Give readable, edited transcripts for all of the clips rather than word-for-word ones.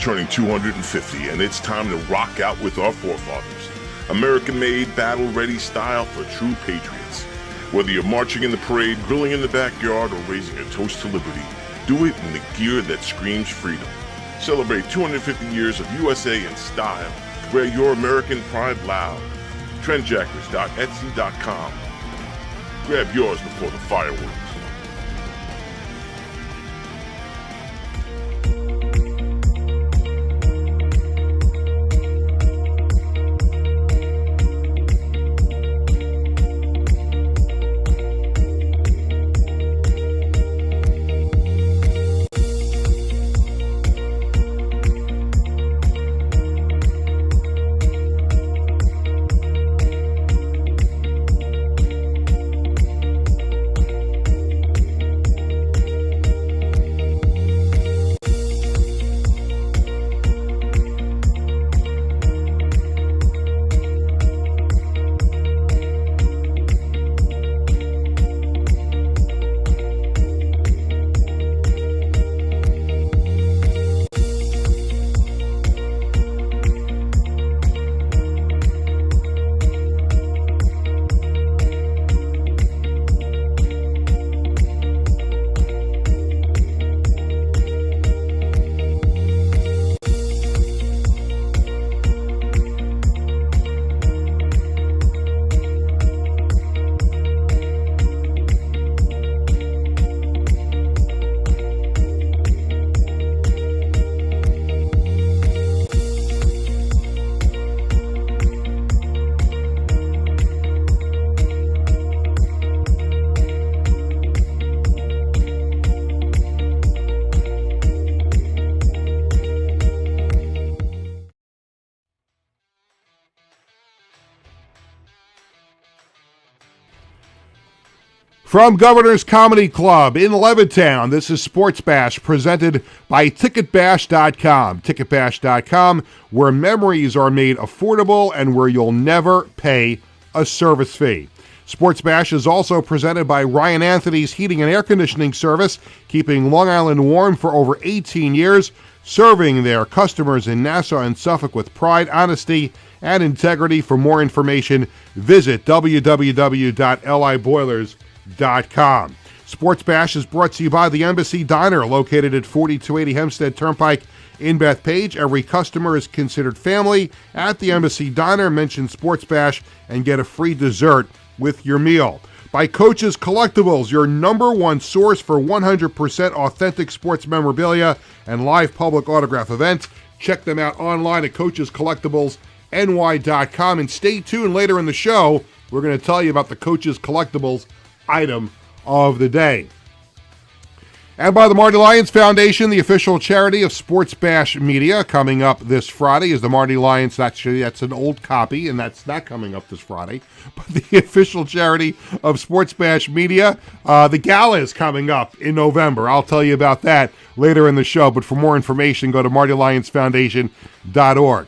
turning 250, and it's time to rock out with our forefathers. American-made, battle-ready style for true patriots. Whether you're marching in the parade, grilling in the backyard, or raising a toast to liberty, do it in the gear that screams freedom. Celebrate 250 years of USA in style. Wear your American pride loud. Trendjackers.etsy.com. Grab yours before the fireworks. From Governor's Comedy Club in Levittown, this is Sports Bash presented by TicketBash.com. TicketBash.com, where memories are made affordable and where you'll never pay a service fee. Sports Bash is also presented by Ryan Anthony's Heating and Air Conditioning Service, keeping Long Island warm for over 18 years, serving their customers in Nassau and Suffolk with pride, honesty, and integrity. For more information, visit www.liboilers.com. Sports Bash is brought to you by the Embassy Diner, located at 4280 Hempstead Turnpike in Bethpage. Every customer is considered family at the Embassy Diner. Mention Sports Bash and get a free dessert with your meal. By Coach's Collectibles, your number one source for 100% authentic sports memorabilia and live public autograph events. Check them out online at coachescollectiblesny.com. And stay tuned later in the show. We're going to tell you about the Coach's Collectibles item of the day. And by the Marty Lyons Foundation, the official charity of Sports Bash Media. Coming up this Friday is the Marty Lyons, actually that's an old copy, and that's not coming up this Friday, but the official charity of Sports Bash Media. The gala is coming up in November. I'll tell you about that later in the show, but for more information, go to martylyonsfoundation.org.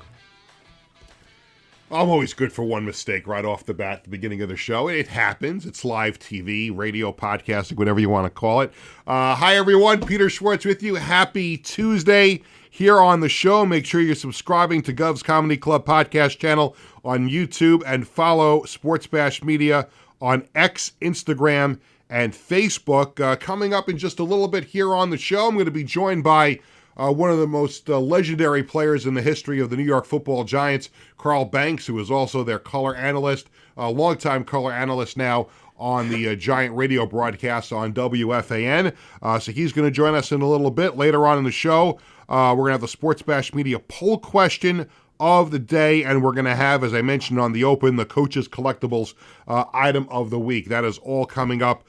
I'm always good for one mistake right off the bat at the beginning of the show. It happens. It's live TV, radio, podcasting, whatever you want to call it. Hi, everyone. Peter Schwartz with you. Happy Tuesday here on the show. Make sure you're subscribing to Govs Comedy Club podcast channel on YouTube and follow Sports Bash Media on X, Instagram, and Facebook. Coming up in just a little bit here on the show, I'm going to be joined by one of the most legendary players in the history of the New York Football Giants, Carl Banks, who is also their color analyst, a longtime color analyst now on the Giant radio broadcast on WFAN. So he's going to join us in a little bit. Later on in the show, we're going to have the Sports Bash Media poll question of the day, and we're going to have, as I mentioned on the open, the Coach's Collectibles item of the week. That is all coming up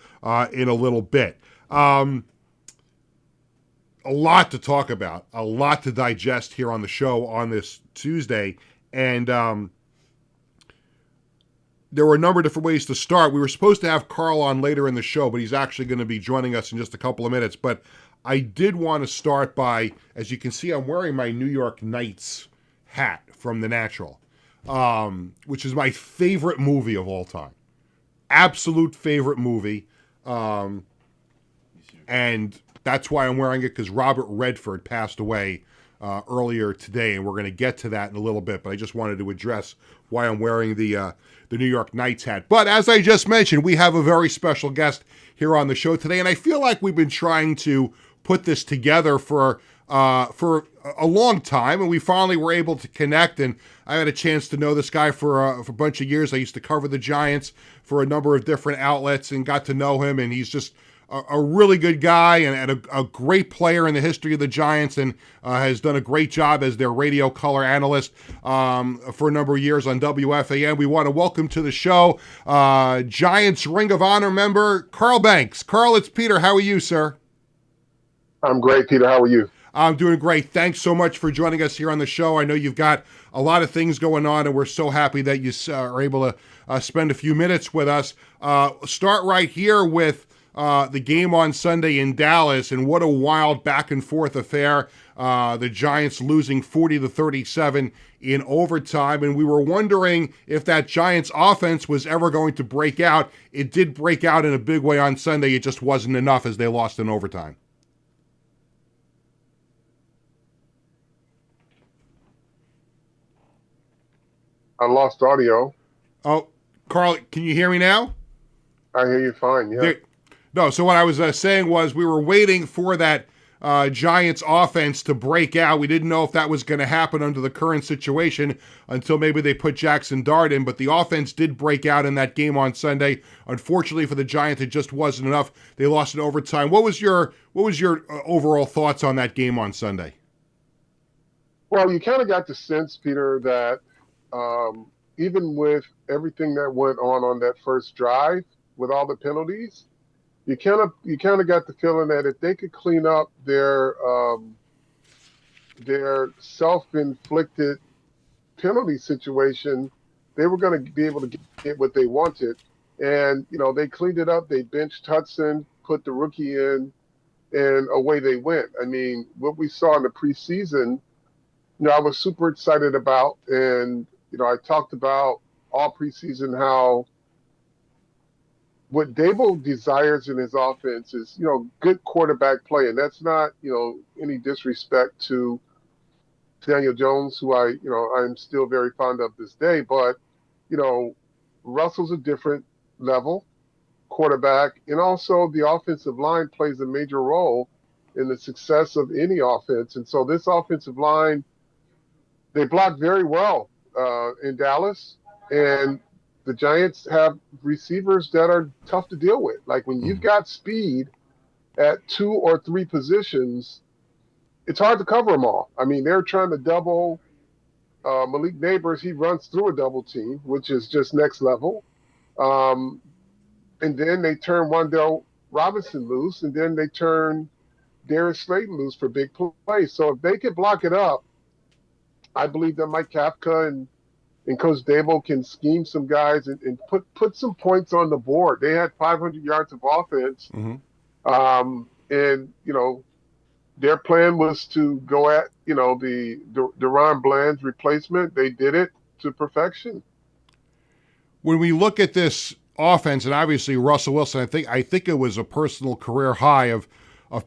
in a little bit. A lot to talk about, a lot to digest here on the show on this Tuesday, and there were a number of different ways to start. We were supposed to have Carl on later in the show, but he's actually going to be joining us in just a couple of minutes. But I did want to start by, as you can see, I'm wearing my New York Knights hat from The Natural, which is my favorite movie of all time. Absolute favorite movie. And that's why I'm wearing it, because Robert Redford passed away earlier today, and we're going to get to that in a little bit. But I just wanted to address why I'm wearing the New York Knights hat. But as I just mentioned, we have a very special guest here on the show today, and I feel like we've been trying to put this together for a long time, and we finally were able to connect. And I had a chance to know this guy for a bunch of years. I used to cover the Giants for a number of different outlets and got to know him, and he's just a really good guy and a great player in the history of the Giants, and has done a great job as their radio color analyst for a number of years on WFAN. We want to welcome to the show Giants Ring of Honor member Carl Banks. Carl, it's Peter. How are you, sir? I'm great, Peter. How are you? I'm doing great. Thanks so much for joining us here on the show. I know you've got a lot of things going on, and we're so happy that you are able to spend a few minutes with us. Start right here with the game on Sunday in Dallas, and what a wild back-and-forth affair. The Giants losing 40-37 in overtime, and we were wondering if that Giants offense was ever going to break out. It did break out in a big way on Sunday. It just wasn't enough as they lost in overtime. I lost audio. Oh, Carl, can you hear me now? I hear you fine, yeah. No, so what I was saying was we were waiting for that Giants offense to break out. We didn't know if that was going to happen under the current situation until maybe they put Jackson Dart in, but the offense did break out in that game on Sunday. Unfortunately for the Giants, it just wasn't enough. They lost in overtime. What was your overall thoughts on that game on Sunday? Well, you kind of got the sense, Peter, that even with everything that went on that first drive, with all the penalties, you kind of got the feeling that if they could clean up their self-inflicted penalty situation, they were going to be able to get what they wanted. And they cleaned it up. They benched Hudson, put the rookie in, and away they went. I mean, what we saw in the preseason, I was super excited about, and I talked about all preseason how what Dable desires in his offense is, good quarterback play. And that's not, any disrespect to Daniel Jones, who I'm still very fond of this day. But, Russell's a different level quarterback. And also the offensive line plays a major role in the success of any offense. And so this offensive line, they block very well in Dallas, and the Giants have receivers that are tough to deal with. Like when you've got speed at 2 or 3 positions, it's hard to cover them all. I mean, they're trying to double Malik Neighbors. He runs through a double team, which is just next level. And then they turn Wan'Dale Robinson loose, and then they turn Darius Slayton loose for big plays. So if they could block it up, I believe that Mike Kafka and Coach Dable can scheme some guys and put some points on the board. They had 500 yards of offense. Mm-hmm. And, their plan was to go at, the Deron Bland's replacement. They did it to perfection. When we look at this offense, and obviously Russell Wilson, I think it was a personal career high of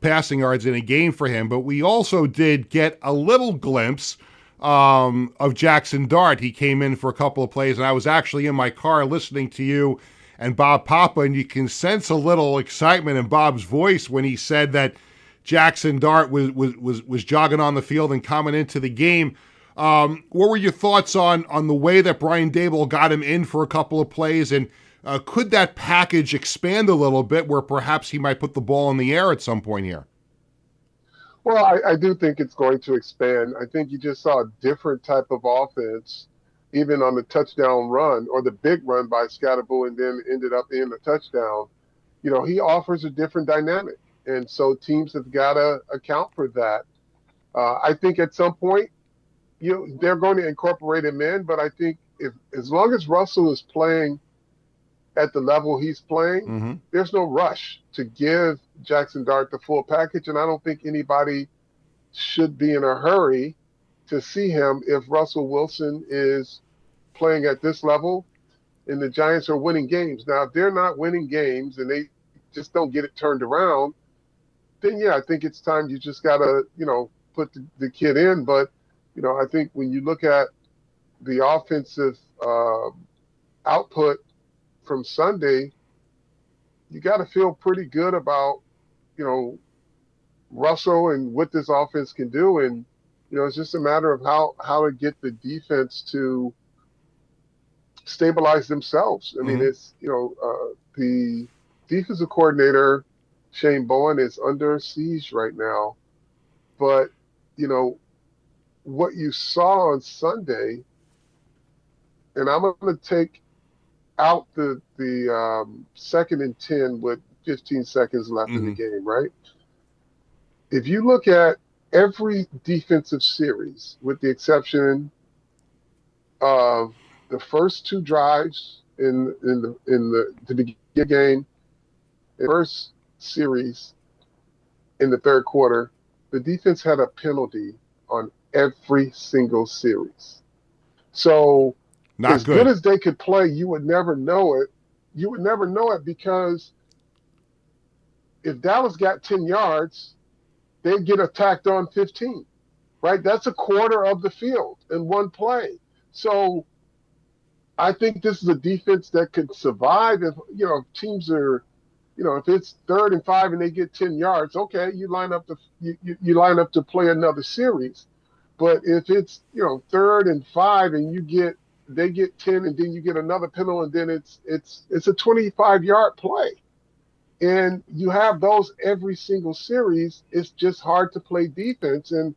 passing yards in a game for him, but we also did get a little glimpse of Jackson Dart. He came in for a couple of plays, and I was actually in my car listening to you and Bob Papa, and you can sense a little excitement in Bob's voice when he said that Jackson Dart was jogging on the field and coming into the game. What were your thoughts on the way that Brian Dable got him in for a couple of plays, and could that package expand a little bit where perhaps he might put the ball in the air at some point here? Well, I do think it's going to expand. I think you just saw a different type of offense, even on the touchdown run or the big run by Scatterbo and then ended up in the touchdown. He offers a different dynamic. And so teams have got to account for that. I think at some point, they're going to incorporate him in. But I think as long as Russell is playing at the level he's playing, mm-hmm. there's no rush to give Jackson Dart the full package. And I don't think anybody should be in a hurry to see him if Russell Wilson is playing at this level and the Giants are winning games. Now, if they're not winning games and they just don't get it turned around, then, yeah, I think it's time you just got to, put the kid in. But, I think when you look at the offensive output from Sunday, you got to feel pretty good about, Russell and what this offense can do. And, it's just a matter of how to get the defense to stabilize themselves. I mean, it's, the defensive coordinator, Shane Bowen, is under siege right now. But, what you saw on Sunday, and I'm going to take out the 2nd and 10 with 15 seconds left in the game, right? If you look at every defensive series, with the exception of the first 2 drives in the beginning of the game, the first series in the third quarter, the defense had a penalty on every single series. So as good as they could play, you would never know it. You would never know it because if Dallas got 10 yards, they'd get attacked on 15, right? That's a quarter of the field in one play. So I think this is a defense that could survive if, teams are, if it's 3rd and 5 and they get 10 yards, okay, you line up to play another series. But if it's, 3rd and 5 and they get 10 and then you get another penalty and then it's a 25-yard play. And you have those every single series. It's just hard to play defense, and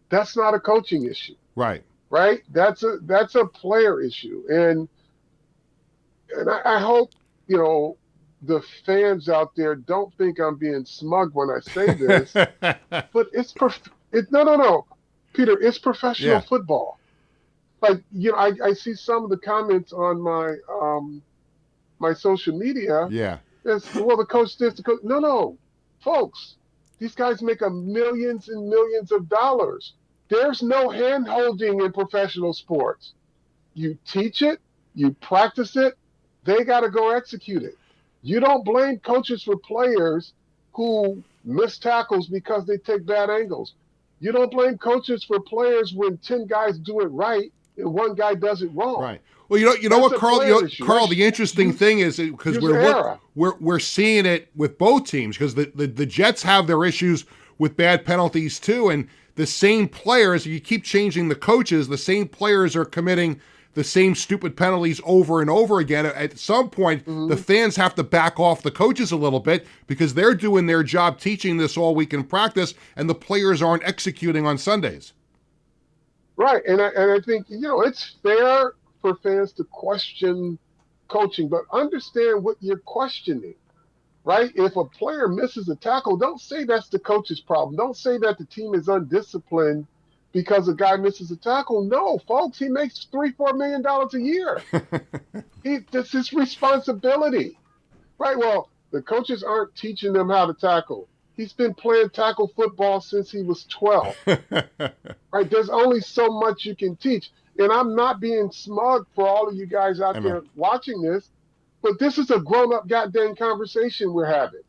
that's not a coaching issue. Right. Right? That's a player issue. And I hope, the fans out there don't think I'm being smug when I say this, but no, Peter, it's professional football. Like, I see some of the comments on my my social media. Yeah. Well, the coach this, the coach. No, folks, these guys make millions and millions of dollars. There's no hand-holding in professional sports. You teach it, you practice it, they got to go execute it. You don't blame coaches for players who miss tackles because they take bad angles. You don't blame coaches for players when 10 guys do it right and one guy does it wrong. Right. Well, you know what, Carl? Carl, the interesting thing is because we're seeing it with both teams because the Jets have their issues with bad penalties too, and the same players. You keep changing the coaches, the same players are committing the same stupid penalties over and over again. At some point, the fans have to back off the coaches a little bit because they're doing their job teaching this all week in practice, and the players aren't executing on Sundays. Right, and I think it's fair for fans to question coaching, but understand what you're questioning, right? If a player misses a tackle, don't say that's the coach's problem. Don't say that the team is undisciplined because a guy misses a tackle. No, folks, he makes $3-4 million a year. That's his responsibility, right? Well, the coaches aren't teaching them how to tackle. He's been playing tackle football since he was 12, right? There's only so much you can teach. And I'm not being smug for all of you guys out there watching this, but this is a grown-up goddamn conversation we're having,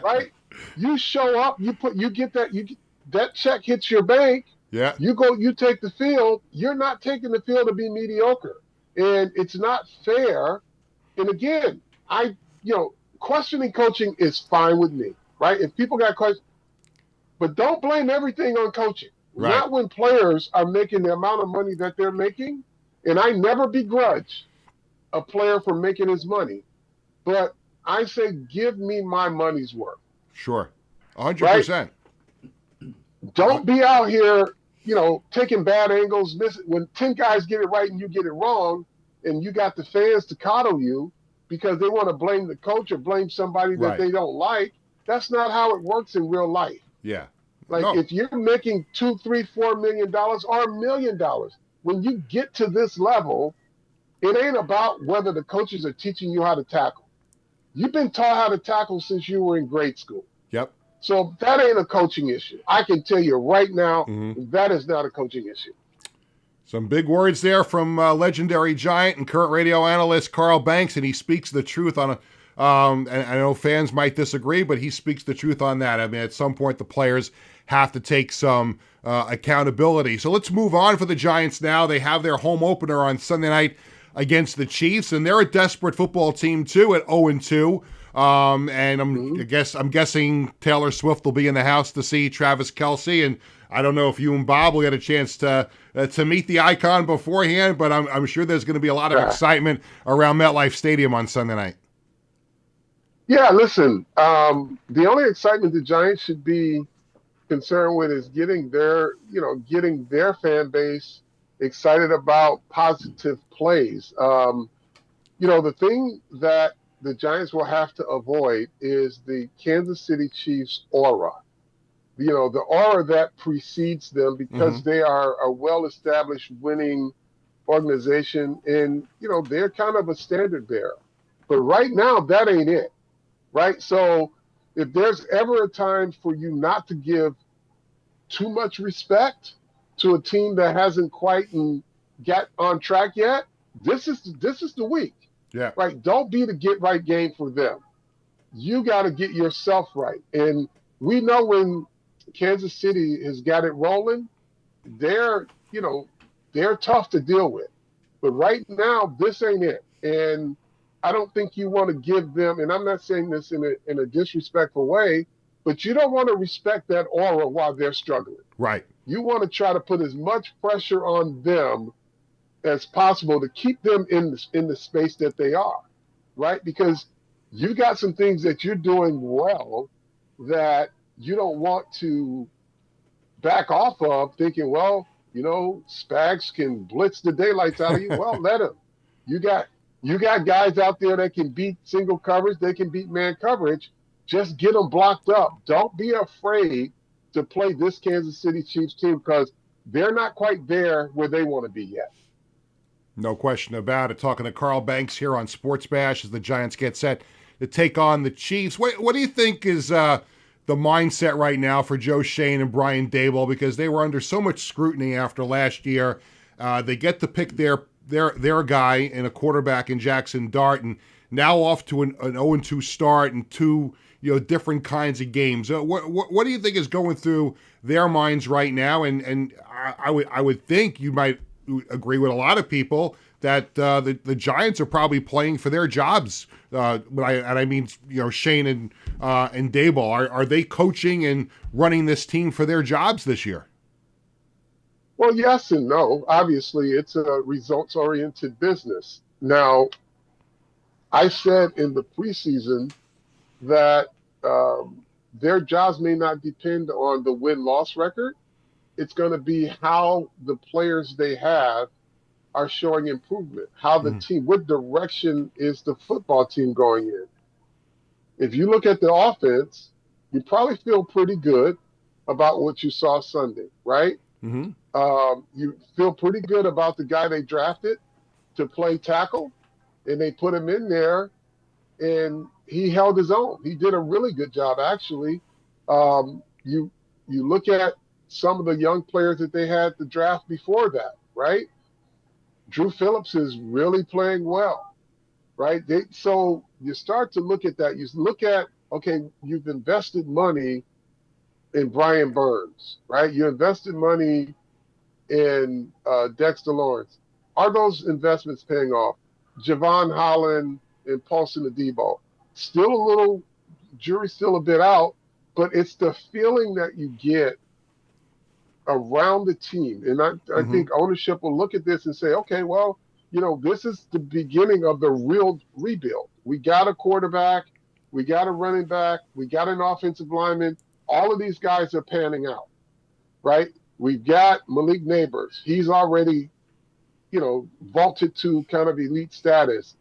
right? You show up, that check hits your bank. Yeah. You take the field. You're not taking the field to be mediocre, and it's not fair. And again, questioning coaching is fine with me, right? If people got questions, but don't blame everything on coaching. Right. Not when players are making the amount of money that they're making. And I never begrudge a player for making his money. But I say, give me my money's worth. Sure. 100%. Right? Don't be out here, taking bad angles. When 10 guys get it right and you get it wrong, and you got the fans to coddle you because they want to blame the coach or blame somebody that they don't like, that's not how it works in real life. Yeah. If you're making $2, $3, $4 million or $1 million, when you get to this level, it ain't about whether the coaches are teaching you how to tackle. You've been taught how to tackle since you were in grade school. Yep. So that ain't a coaching issue. I can tell you right now, that is not a coaching issue. Some big words there from legendary Giant and current radio analyst Carl Banks, and he speaks the truth on and I know fans might disagree, but he speaks the truth on that. I mean, at some point, the players have to take some accountability. So let's move on for the Giants now. They have their home opener on Sunday night against the Chiefs, and they're a desperate football team too at 0-2. And I'm guessing Taylor Swift will be in the house to see Travis Kelce, and I don't know if you and Bob will get a chance to meet the icon beforehand, but I'm sure there's going to be a lot of excitement around MetLife Stadium on Sunday night. Yeah, listen, the only excitement the Giants should be concerned with is getting their fan base excited about positive plays. The thing that the Giants will have to avoid is the Kansas City Chiefs aura. The aura that precedes them, because they are a well-established winning organization, and they're kind of a standard bearer. But right now, that ain't it, right? So if there's ever a time for you not to give too much respect to a team that hasn't quite got on track yet, this is the week. Yeah. Right. Don't be the get right game for them. You got to get yourself right. And we know when Kansas City has got it rolling, they're tough to deal with. But right now, this ain't it. And I don't think you want to give them, and I'm not saying this in a disrespectful way, but you don't want to respect that aura while they're struggling. Right. You want to try to put as much pressure on them as possible to keep them in the space that they are, right? Because you got some things that you're doing well that you don't want to back off of, thinking, well, Spags can blitz the daylights out of you. Well, let him. You got guys out there that can beat single coverage. They can beat man coverage. Just get them blocked up. Don't be afraid to play this Kansas City Chiefs team, because they're not quite there where they want to be yet. No question about it. Talking to Carl Banks here on Sports Bash as the Giants get set to take on the Chiefs. What do you think is the mindset right now for Joe Schoen and Brian Daboll? Because they were under so much scrutiny after last year. They get to pick their guy in a quarterback in Jackson Dart, and now off to an 0-2 start and two different kinds of games. What do you think is going through their minds right now? And I would think you might agree with a lot of people that the Giants are probably playing for their jobs. I mean, Shane and Daboll, are they coaching and running this team for their jobs this year? Well, yes and no. Obviously, it's a results-oriented business. Now, I said in the preseason that their jobs may not depend on the win-loss record. It's going to be how the players they have are showing improvement, how the team, what direction is the football team going in. If you look at the offense, you probably feel pretty good about what you saw Sunday, right? You feel pretty good about the guy they drafted to play tackle, and they put him in there, and he held his own. He did a really good job, actually. You look at some of the young players that they had to draft before that, right? Drew Phillips is really playing well, right? So you start to look at that. You look at, okay, you've invested money in Brian Burns, right? You invested money in Dexter Lawrence. Are those investments paying off? Javon Holland and Paulson Adebo. Still a little, jury's still a bit out, but it's the feeling that you get around the team. And I think ownership will look at this and say, okay, well, this is the beginning of the real rebuild. We got a quarterback, we got a running back, we got an offensive lineman. All of these guys are panning out, right? We've got Malik Neighbors. He's already, vaulted to kind of elite status.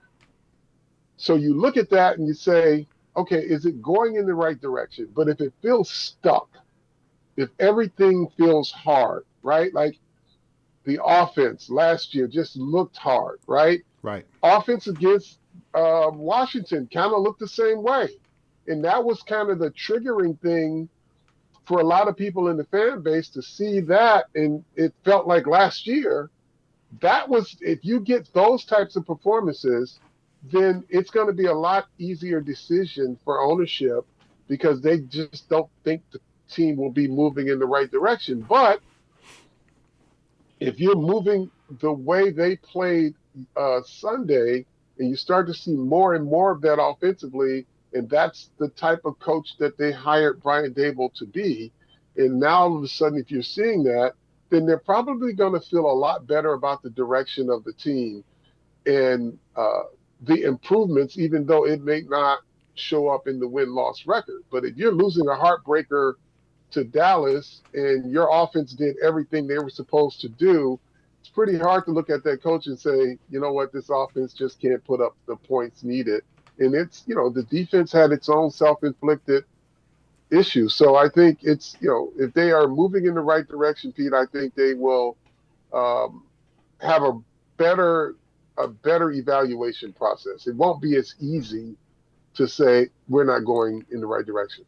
So you look at that and you say, okay, is it going in the right direction? But if it feels stuck, if everything feels hard, right? Like the offense last year just looked hard, right? Right. Offense against Washington kind of looked the same way. And that was kind of the triggering thing for a lot of people in the fan base to see that. And it felt like last year, that was, if you get those types of performances, then it's going to be a lot easier decision for ownership, because they just don't think team will be moving in the right direction. But if you're moving the way they played Sunday, and you start to see more and more of that offensively, and that's the type of coach that they hired Brian Dable to be, and now all of a sudden, if you're seeing that, then they're probably going to feel a lot better about the direction of the team and the improvements, even though it may not show up in the win-loss record. But if you're losing a heartbreaker to Dallas and your offense did everything they were supposed to do, it's pretty hard to look at that coach and say, you know what, this offense just can't put up the points needed. And it's, the defense had its own self-inflicted issues. So I think it's, if they are moving in the right direction, Pete, I think they will have a better evaluation process. It won't be as easy to say we're not going in the right direction.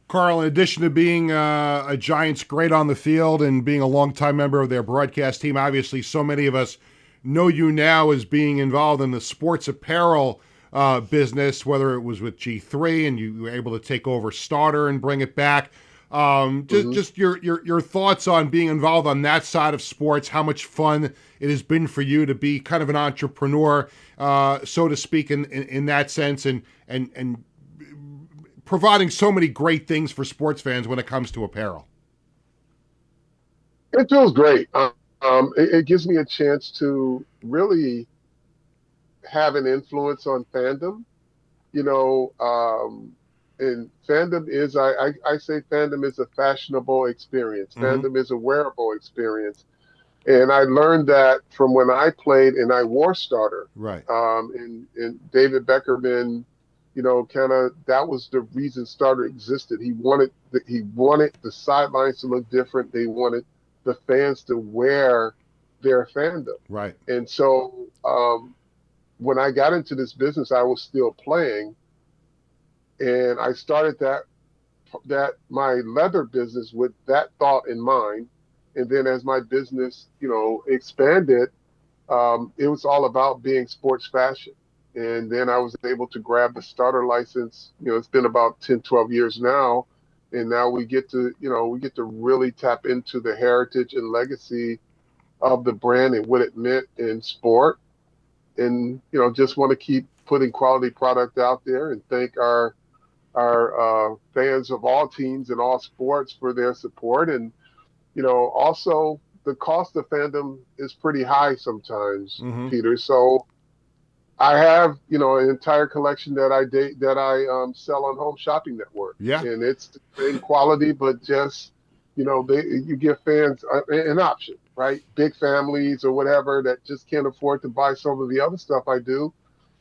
Carl, in addition to being a Giants great on the field and being a longtime member of their broadcast team, obviously so many of us know you now as being involved in the sports apparel business, whether it was with G3 and you were able to take over Starter and bring it back. Just your thoughts on being involved on that side of sports, how much fun it has been for you to be kind of an entrepreneur, so to speak, in that sense, and providing so many great things for sports fans when it comes to apparel. It feels great. It gives me a chance to really have an influence on fandom, and fandom is, I say fandom is a fashionable experience. Mm-hmm. Fandom is a wearable experience. And I learned that from when I played and I wore Starter. Right. And David Beckerman, that was the reason Starter existed. He wanted the sidelines to look different. They wanted the fans to wear their fandom. Right. And so when I got into this business, I was still playing. And I started that my leather business with that thought in mind. And then as my business, expanded, it was all about being sports fashion. And then I was able to grab the Starter license. It's been about 10, 12 years now. And now we get to really tap into the heritage and legacy of the brand and what it meant in sport. And, just want to keep putting quality product out there and thank our fans of all teams and all sports for their support. And, also the cost of fandom is pretty high sometimes, mm-hmm. Peter. So I have, an entire collection that I sell on Home Shopping Network. Yeah. And it's the same quality, but just, you give fans an option, right? Big families or whatever that just can't afford to buy some of the other stuff I do.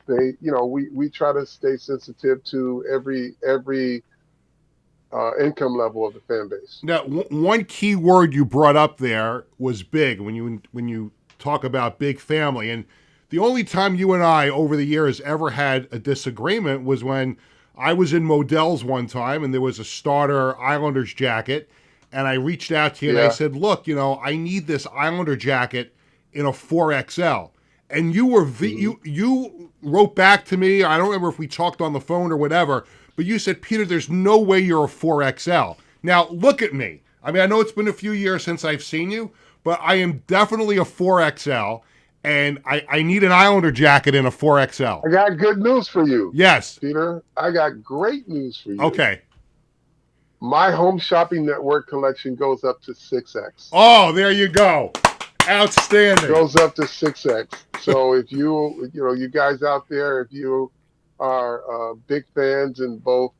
We try to stay sensitive to every income level of the fan base. Now, one key word you brought up there was big when you talk about big family. And the only time you and I over the years ever had a disagreement was when I was in Modell's one time and there was a Starter Islanders jacket. And I reached out to you and I said, look, I need this Islander jacket in a 4XL. And you were you wrote back to me. I don't remember if we talked on the phone or whatever, but you said, Peter, there's no way you're a 4XL. Now, look at me. I mean, I know it's been a few years since I've seen you, but I am definitely a 4XL, and I need an Islander jacket in a 4XL. I got good news for you. Yes. Peter, I got great news for you. Okay. My Home Shopping Network collection goes up to 6X. Oh, there you go. Outstanding. Goes up to 6X. So if you guys out there, if you are big fans in both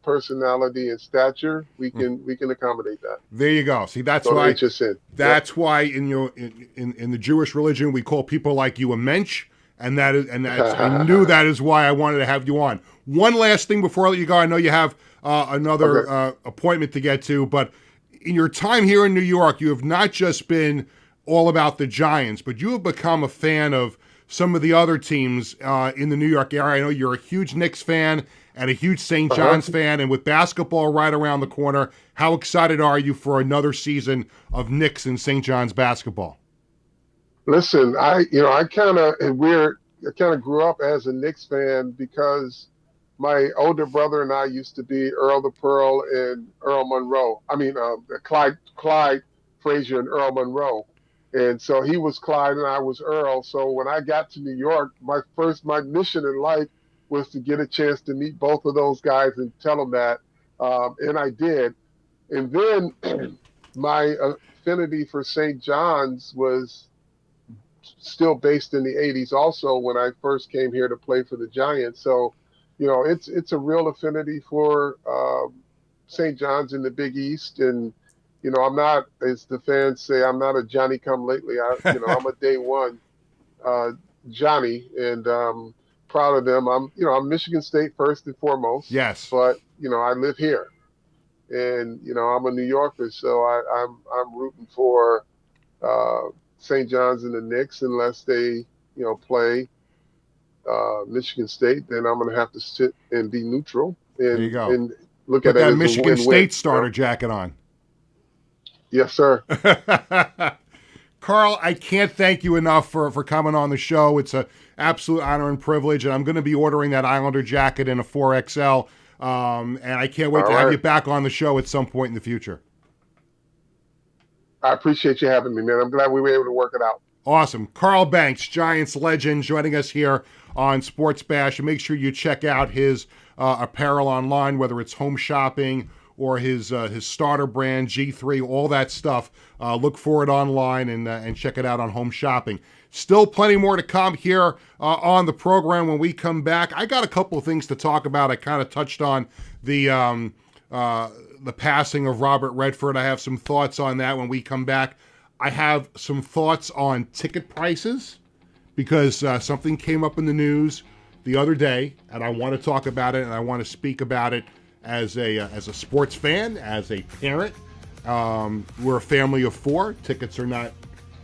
personality and stature, we can accommate that. There you go. See, that's why in the Jewish religion we call people like you a mensch, and that's I knew that is why I wanted to have you on. One last thing before I let you go. I know you have another appointment to get to, but in your time here in New York, you have not just been all about the Giants, but you have become a fan of some of the other teams in the New York area. I know you're a huge Knicks fan and a huge St. John's fan, and with basketball right around the corner, how excited are you for another season of Knicks and St. John's basketball? Listen, I kind of grew up as a Knicks fan because my older brother and I used to be Earl the Pearl and Earl Monroe. Clyde Frazier and Earl Monroe. And so he was Clyde and I was Earl. So when I got to New York, my mission in life was to get a chance to meet both of those guys and tell them that. And I did. And then my affinity for St. John's was still based in the 80s also when I first came here to play for the Giants. So, it's a real affinity for St. John's in the Big East. And, I'm not, as the fans say, I'm not a Johnny come lately. I'm a day one Johnny, and proud of them. I'm Michigan State first and foremost. Yes. But, I live here. And, I'm a New Yorker, so I'm rooting for St. John's and the Knicks unless they, play Michigan State. Then I'm going to have to sit and be neutral and, there you go. And look Put at it that as Michigan a win-win, State starter jacket on. Yes, sir. Carl, I can't thank you enough for coming on the show. It's an absolute honor and privilege, and I'm going to be ordering that Islander jacket in a 4XL, and I can't wait to have you back on the show at some point in the future. I appreciate you having me, man. I'm glad we were able to work it out. Awesome. Carl Banks, Giants legend, joining us here on Sports Bash. And make sure you check out his apparel online, whether it's home shopping or his starter brand, G3, all that stuff. Look for it online and check it out on home shopping. Still plenty more to come here on the program when we come back. I got a couple of things to talk about. I kind of touched on the passing of Robert Redford. I have some thoughts on that when we come back. I have some thoughts on ticket prices because something came up in the news the other day, and I want to talk about it, and I want to speak about it as a sports fan, as a parent. We're a family of four. Tickets are not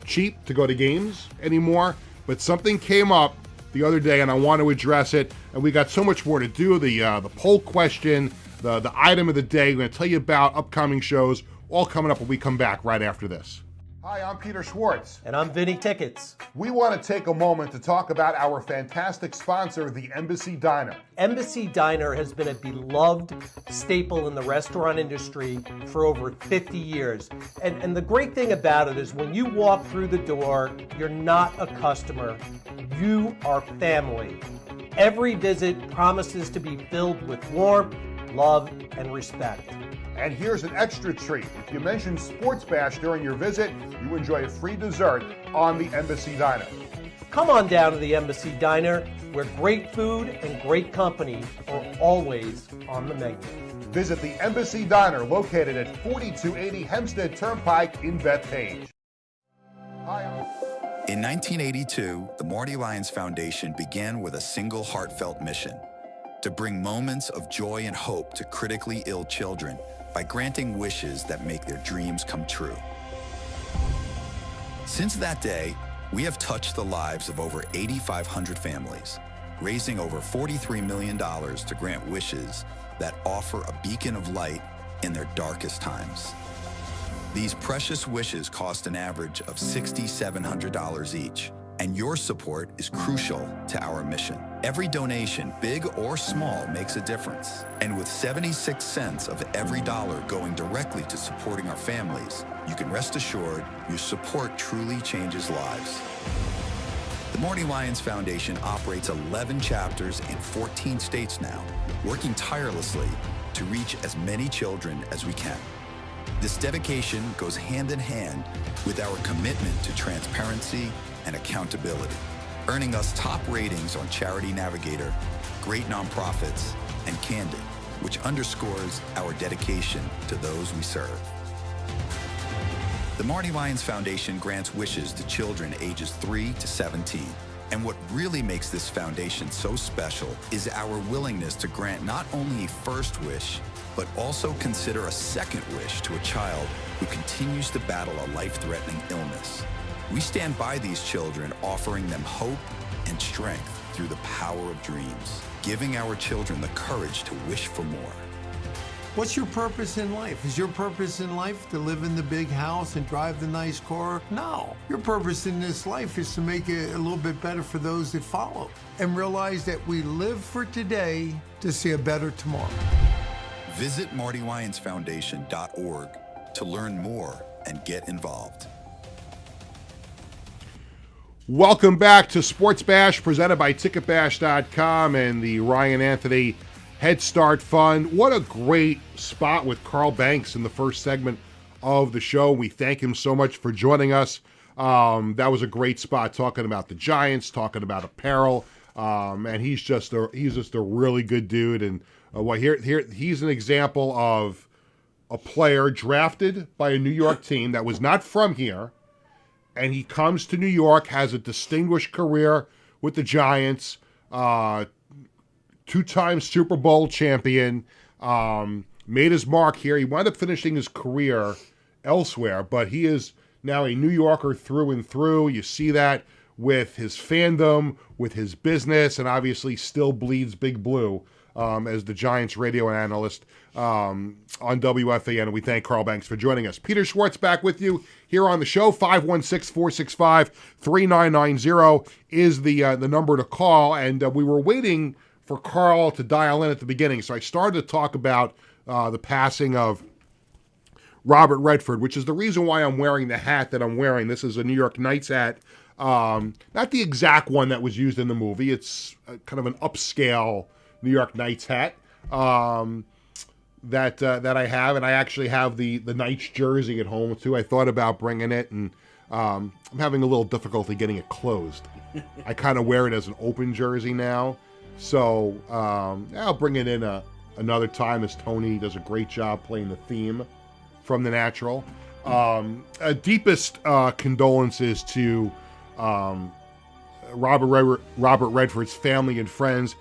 cheap to go to games anymore, but something came up the other day, and I want to address it. And we got so much more to do. The poll question, the item of the day. We're going to tell you about upcoming shows, all coming up when we come back right after this. Hi, I'm Peter Schwartz. And I'm Vinny Tickets. We want to take a moment to talk about our fantastic sponsor, the Embassy Diner. Embassy Diner has been a beloved staple in the restaurant industry for over 50 years. And the great thing about it is when you walk through the door, you're not a customer, you are family. Every visit promises to be filled with warmth, love, and respect. And here's an extra treat. If you mention Sports Bash during your visit, you enjoy a free dessert on the Embassy Diner. Come on down to the Embassy Diner, where great food and great company are always on the menu. Visit the Embassy Diner, located at 4280 Hempstead Turnpike in Bethpage. In 1982, the Marty Lyons Foundation began with a single heartfelt mission: to bring moments of joy and hope to critically ill children by granting wishes that make their dreams come true. Since that day, we have touched the lives of over 8,500 families, raising over $43 million to grant wishes that offer a beacon of light in their darkest times. These precious wishes cost an average of $6,700 each, and your support is crucial to our mission. Every donation, big or small, makes a difference. And with 76 cents of every dollar going directly to supporting our families, you can rest assured your support truly changes lives. The Marty Lyons Foundation operates 11 chapters in 14 states now, working tirelessly to reach as many children as we can. This dedication goes hand in hand with our commitment to transparency and accountability, earning us top ratings on Charity Navigator, Great Nonprofits, and Candid, which underscores our dedication to those we serve. The Marty Lyons Foundation grants wishes to children ages 3 to 17. And what really makes this foundation so special is our willingness to grant not only a first wish, but also consider a second wish to a child who continues to battle a life-threatening illness. We stand by these children, offering them hope and strength through the power of dreams, giving our children the courage to wish for more. What's your purpose in life? Is your purpose in life to live in the big house and drive the nice car? No. Your purpose in this life is to make it a little bit better for those that follow and realize that we live for today to see a better tomorrow. Visit MartyWyonsFoundation.org to learn more and get involved. Welcome back to Sports Bash, presented by TicketBash.com and the Ryan Anthony Head Start Fund. What a great spot with Carl Banks in the first segment of the show. We thank him so much for joining us. That was a great spot, talking about the Giants, talking about apparel, and he's just a really good dude. And here he's an example of a player drafted by a New York team that was not from here, and he comes to New York, has a distinguished career with the Giants, two-time Super Bowl champion, made his mark here. He wound up finishing his career elsewhere, but he is now a New Yorker through and through. You see that with his fandom, with his business, and obviously still bleeds Big Blue as the Giants radio analyst on WFAN. And we thank Carl Banks for joining us. Peter Schwartz back with you here on the show. 516-465-3990 is the number to call. And we were waiting for Carl to dial in at the beginning. So I started to talk about the passing of Robert Redford, which is the reason why I'm wearing the hat that I'm wearing. This is a New York Knights hat. Not the exact one that was used in the movie. It's kind of an upscale New York Knights hat that I have. And I actually have the Knights jersey at home too. I thought about bringing it, and I'm having a little difficulty getting it closed. I kind of wear it as an open jersey now. So I'll bring it in another time, as Tony does a great job playing the theme from The Natural. Deepest condolences to Robert Redford's family and friends.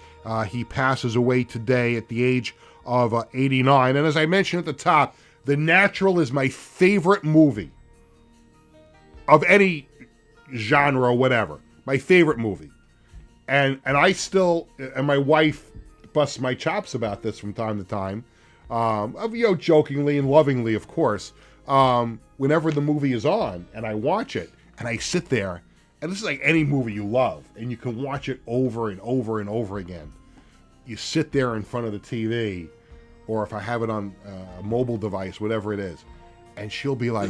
He passes away today at the age of 89. And as I mentioned at the top, The Natural is my favorite movie of any genre or whatever. My favorite movie. And I still, and my wife busts my chops about this from time to time, jokingly and lovingly, of course, whenever the movie is on and I watch it and I sit there, and this is like any movie you love, and you can watch it over and over and over again. You sit there in front of the TV, or if I have it on a mobile device, whatever it is, and she'll be like,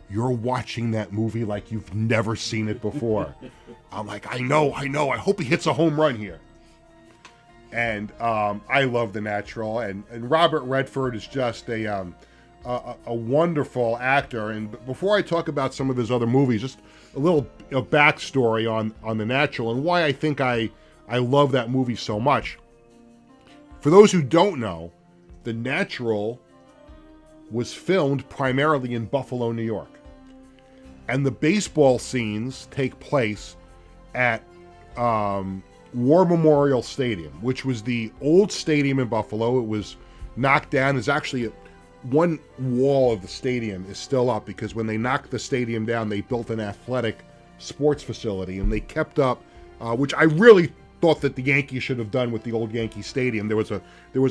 "You're watching that movie like you've never seen it before." I'm like, I know. I hope he hits a home run here. And I love The Natural. And Robert Redford is just a wonderful actor. And before I talk about some of his other movies, just a little backstory on The Natural and why I think I love that movie so much. For those who don't know, The Natural was filmed primarily in Buffalo, New York. And the baseball scenes take place at War Memorial Stadium, which was the old stadium in Buffalo. It was knocked down. There's actually one wall of the stadium is still up, because when they knocked the stadium down, they built an athletic sports facility, and they kept up, which I really thought that the Yankees should have done with the old Yankee Stadium. There was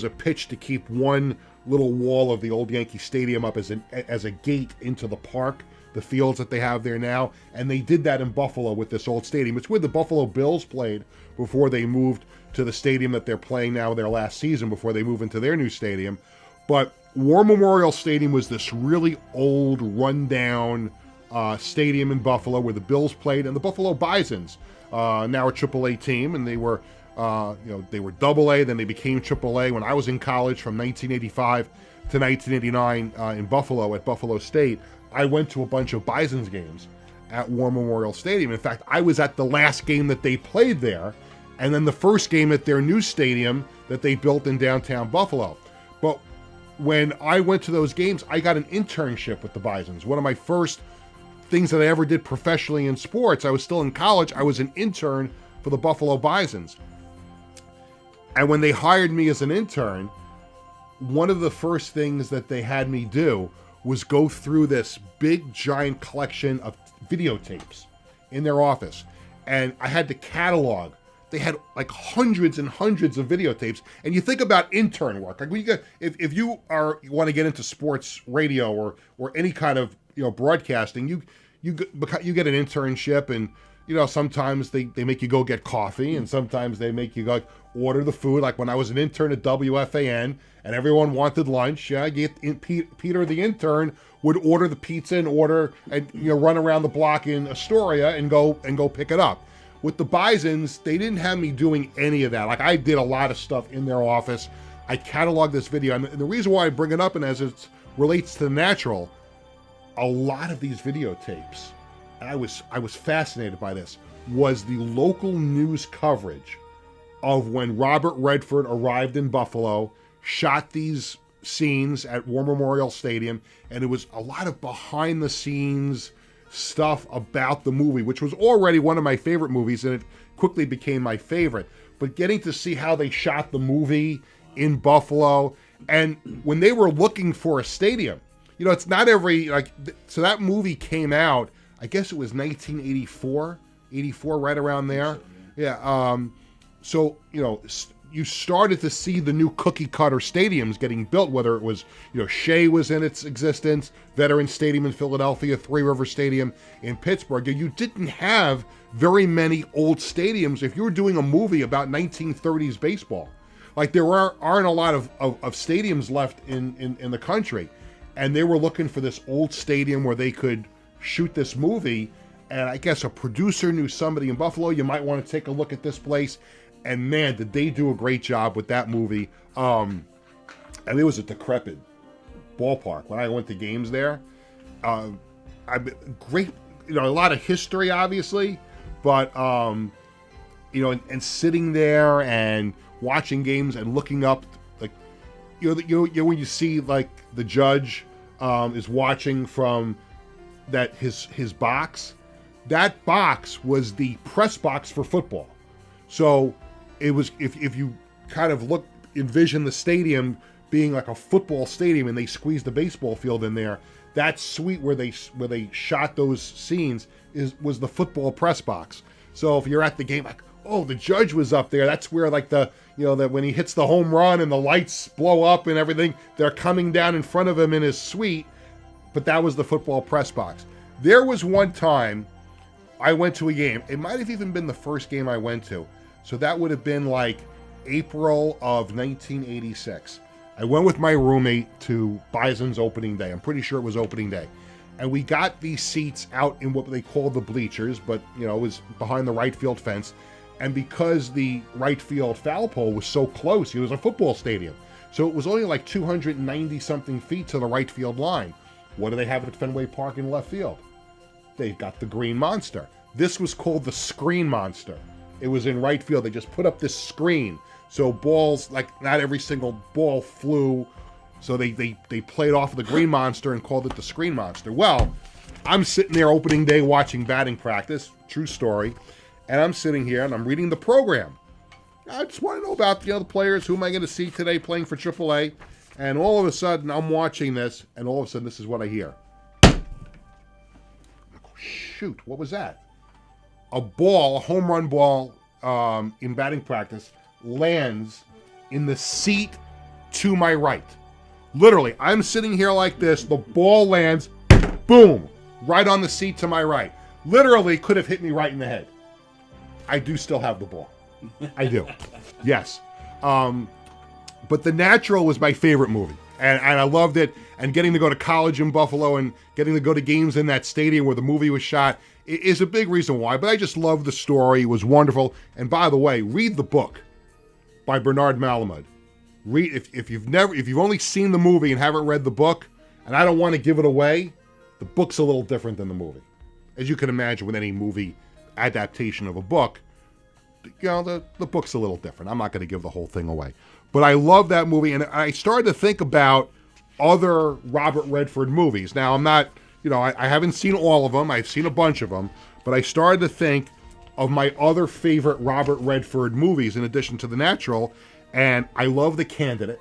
a pitch to keep one little wall of the old Yankee Stadium up as a gate into the park, the fields that they have there now, and they did that in Buffalo with this old stadium. It's where the Buffalo Bills played before they moved to the stadium that they're playing now their last season, before they move into their new stadium. But War Memorial Stadium was this really old, rundown stadium in Buffalo where the Bills played, and the Buffalo Bisons, now a AAA team, and they were they were AA, then they became AAA when I was in college from 1985 to 1989 in Buffalo at Buffalo State. I went to a bunch of Bisons games at War Memorial Stadium. In fact, I was at the last game that they played there, and then the first game at their new stadium that they built in downtown Buffalo. But when I went to those games, I got an internship with the Bisons. One of my first things that I ever did professionally in sports. I was still in college. I was an intern for the Buffalo Bisons. And when they hired me as an intern, one of the first things that they had me do was go through this big, giant collection of videotapes in their office. And I had to catalog they had like hundreds and hundreds of videotapes. And you think about intern work. Like when you get, if you want to get into sports radio or any kind of broadcasting, you get an internship, and sometimes they make you go get coffee, and sometimes they make you go order the food. Like when I was an intern at WFAN and everyone wanted lunch, Peter the intern would order the pizza and run around the block in Astoria and go pick it up. With the Bisons, they didn't have me doing any of that. Like I did a lot of stuff in their office. I cataloged this video, and the reason why I bring it up, and as it relates to the Natural, a lot of these videotapes, and I was fascinated by this, was the local news coverage of when Robert Redford arrived in Buffalo, shot these scenes at War Memorial Stadium, and it was a lot of behind the scenes stuff about the movie, which was already one of my favorite movies, and it quickly became my favorite. But getting to see how they shot the movie in Buffalo, and when they were looking for a stadium, it's not so that movie came out, I guess it was 1984, right around there. Yeah. So, you started to see the new cookie cutter stadiums getting built, whether it was, Shea was in its existence, Veterans Stadium in Philadelphia, Three River Stadium in Pittsburgh. You didn't have very many old stadiums if you were doing a movie about 1930s baseball. Like there aren't a lot of stadiums left in the country. And they were looking for this old stadium where they could shoot this movie. And I guess a producer knew somebody in Buffalo, you might want to take a look at this place. And man, did they do a great job with that movie. And it was a decrepit ballpark when I went to games there. Great, a lot of history, obviously, but, and sitting there and watching games and looking up, like, when you see, like, the judge is watching from his box, that box was the press box for football. So it was, if you kind of envision the stadium being like a football stadium and they squeezed the baseball field in there, that suite where they shot those scenes was the football press box. So if you're at the game, like, oh, the judge was up there, that's where like that when he hits the home run and the lights blow up and everything, they're coming down in front of him in his suite. But that was the football press box. There was one time I went to a game. It might have even been the first game I went to. So that would have been like April of 1986. I went with my roommate to Bison's opening day. I'm pretty sure it was opening day. And we got these seats out in what they call the bleachers, but it was behind the right field fence. And because the right field foul pole was so close, it was a football stadium. So it was only like 290 something feet to the right field line. What do they have at Fenway Park in left field? They've got the Green Monster. This was called the Screen Monster. It was in right field. They just put up this screen. So balls, like not every single ball flew. So they played off of the Green Monster and called it the Screen Monster. Well, I'm sitting there opening day watching batting practice, true story. And I'm sitting here and I'm reading the program. I just want to know about the players. Who am I going to see today playing for AAA? And all of a sudden, I'm watching this, and all of a sudden, this is what I hear. Shoot, what was that? A home run ball in batting practice, lands in the seat to my right. Literally, I'm sitting here like this. The ball lands, boom, right on the seat to my right. Literally could have hit me right in the head. I do still have the ball. I do. Yes. But The Natural was my favorite movie. And I loved it. And getting to go to college in Buffalo and getting to go to games in that stadium where the movie was shot is a big reason why. But I just loved the story. It was wonderful. And by the way, read the book by Bernard Malamud. Read if you've only seen the movie and haven't read the book, and I don't want to give it away, the book's a little different than the movie. As you can imagine with any movie adaptation of a book, the book's a little different. I'm not going to give the whole thing away. But I love that movie, and I started to think about other Robert Redford movies. Now, I'm not, I haven't seen all of them. I've seen a bunch of them. But I started to think of my other favorite Robert Redford movies in addition to The Natural, and I love The Candidate.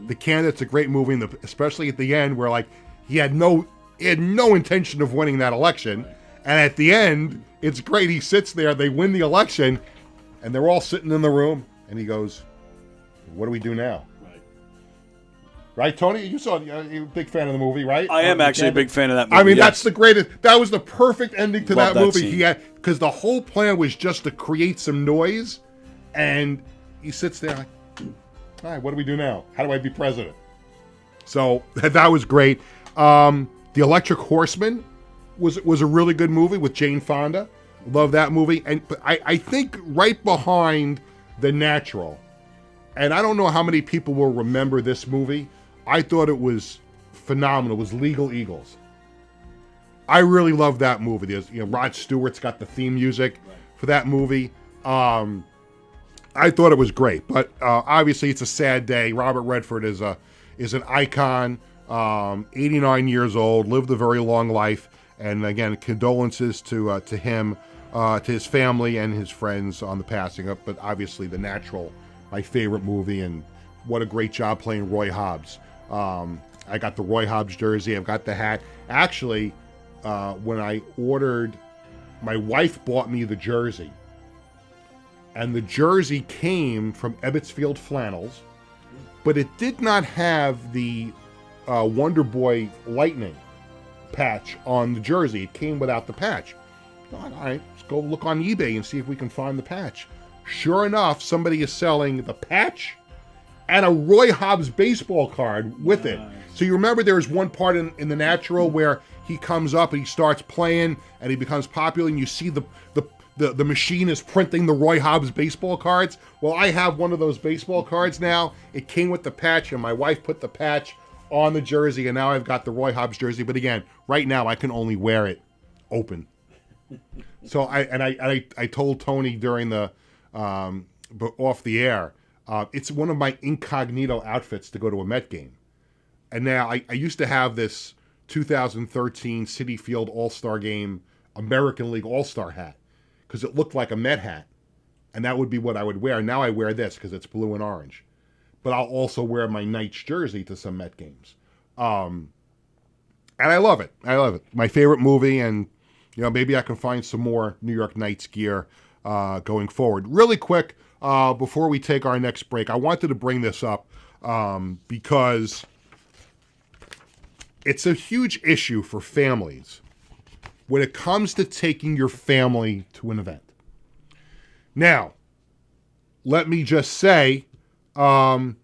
The Candidate's a great movie, and especially at the end where, he had no intention of winning that election. And at the end, it's great. He sits there, they win the election, And they're all sitting in the room, and he goes, "What do we do now?" Right, Tony? You saw, you're a big fan of the movie, right? I am actually a big fan of that movie. I mean, yes. that's the greatest. That was the perfect ending to Love that movie. scene. Because the whole plan was just to create some noise, and he sits there like, "All right, what do we do now? How do I be president?" So that was great. The Electric Horseman was a really good movie with Jane Fonda. Love that movie. And but I think right behind The Natural, and I don't know how many people will remember this movie. I thought it was phenomenal. It was Legal Eagles. I really love that movie. There's, Rod Stewart's got the theme music for that movie. I thought it was great, but obviously it's a sad day. Robert Redford is an icon. 89 years old, lived a very long life, and again, condolences to him, to his family and his friends on the passing of. But obviously, The Natural, my favorite movie, and what a great job playing Roy Hobbs. I got the Roy Hobbs jersey. I've got the hat. Actually, when I ordered, my wife bought me the jersey. And the jersey came from Ebbetsfield Flannels, but it did not have the Wonder Boy Lightning patch on the jersey. It came without the patch. All right, let's go look on eBay and see if we can find the patch. Sure enough, somebody is selling the patch and a Roy Hobbs baseball card with it. So you remember there was one part in The Natural where he comes up and he starts playing and he becomes popular, and you see the machine is printing the Roy Hobbs baseball cards. Well, I have one of those baseball cards now. It came with the patch, and my wife put the patch on the jersey, and now I've got the Roy Hobbs jersey. But again, right now I can only wear it open. So I told Tony during the off the air, it's one of my incognito outfits to go to a Met game. And now I used to have this 2013 Citi Field All-Star Game American League All-Star hat because it looked like a Met hat, and that would be what I would wear. Now I wear this because it's blue and orange. But I'll also wear my Knights jersey to some Met games. And I love it. I love it. My favorite movie, and maybe I can find some more New York Knights gear going forward. Really quick, before we take our next break, I wanted to bring this up because it's a huge issue for families when it comes to taking your family to an event. Now, let me just say, I'm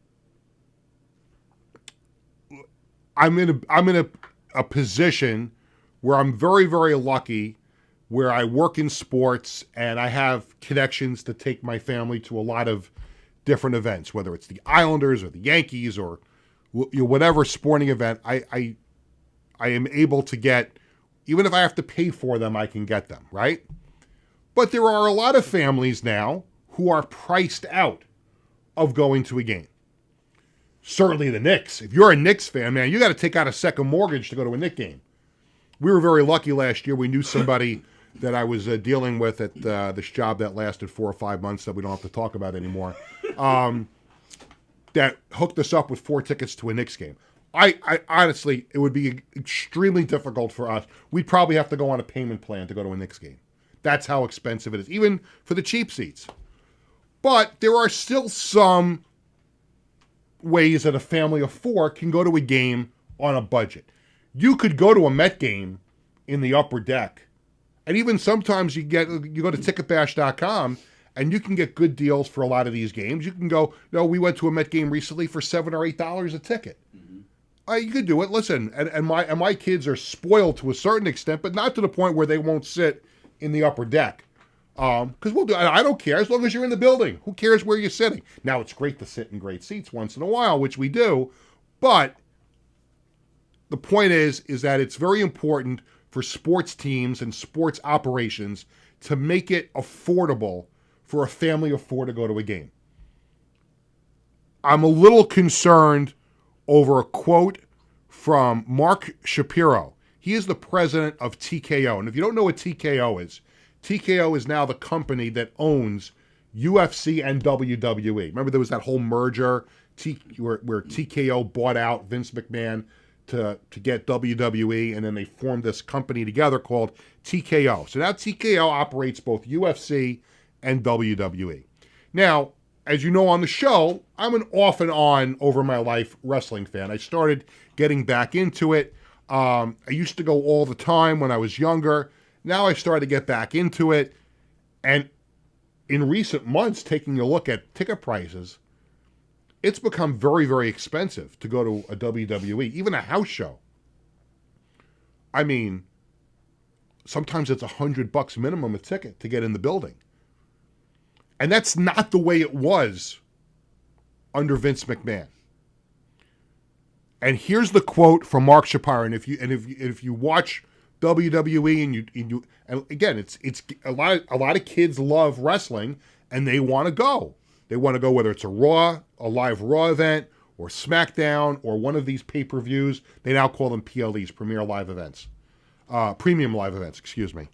in a position where I'm very, very lucky, where I work in sports and I have connections to take my family to a lot of different events, whether it's the Islanders or the Yankees or whatever sporting event. I am able to get, even if I have to pay for them, I can get them, right? But there are a lot of families now who are priced out of going to a game. Certainly the Knicks. If you're a Knicks fan, man, you got to take out a second mortgage to go to a Knicks game. We were very lucky last year. We knew somebody that I was dealing with at this job that lasted 4 or 5 months that we don't have to talk about anymore, that hooked us up with 4 tickets to a Knicks game. I honestly, it would be extremely difficult for us. We'd probably have to go on a payment plan to go to a Knicks game. That's how expensive it is, even for the cheap seats. But there are still some ways that a family of 4 can go to a game on a budget. You could go to a Met game in the upper deck, and even sometimes you go to ticketbash.com and you can get good deals for a lot of these games. You can go, we went to a Met game recently for $7 or $8 a ticket. You could do it. Listen, and my kids are spoiled to a certain extent, but not to the point where they won't sit in the upper deck. Because we'll do. I don't care as long as you're in the building. Who cares where you're sitting? Now it's great to sit in great seats once in a while, which we do. But the point is that it's very important for sports teams and sports operations to make it affordable for a family of 4 to go to a game. I'm a little concerned over a quote from Mark Shapiro. He is the president of TKO. And if you don't know what TKO is now the company that owns UFC and WWE. Remember there was that whole merger where TKO bought out Vince McMahon to get WWE, and then they formed this company together called TKO. So now TKO operates both UFC and WWE. Now, as you know on the show, I'm an off and on over my life wrestling fan. I started getting back into it. I used to go all the time when I was younger. Now I started to get back into it. And in recent months, taking a look at ticket prices, it's become very, very expensive to go to a WWE, even a house show. I mean, sometimes it's $100 minimum a ticket to get in the building. And that's not the way it was under Vince McMahon. And here's the quote from Mark Shapiro. And if you watch WWE and again, it's a lot of kids love wrestling and they want to go. They want to go whether it's a live Raw event, or SmackDown, or one of these pay-per-views. They now call them PLEs, Premium Live Events, excuse me.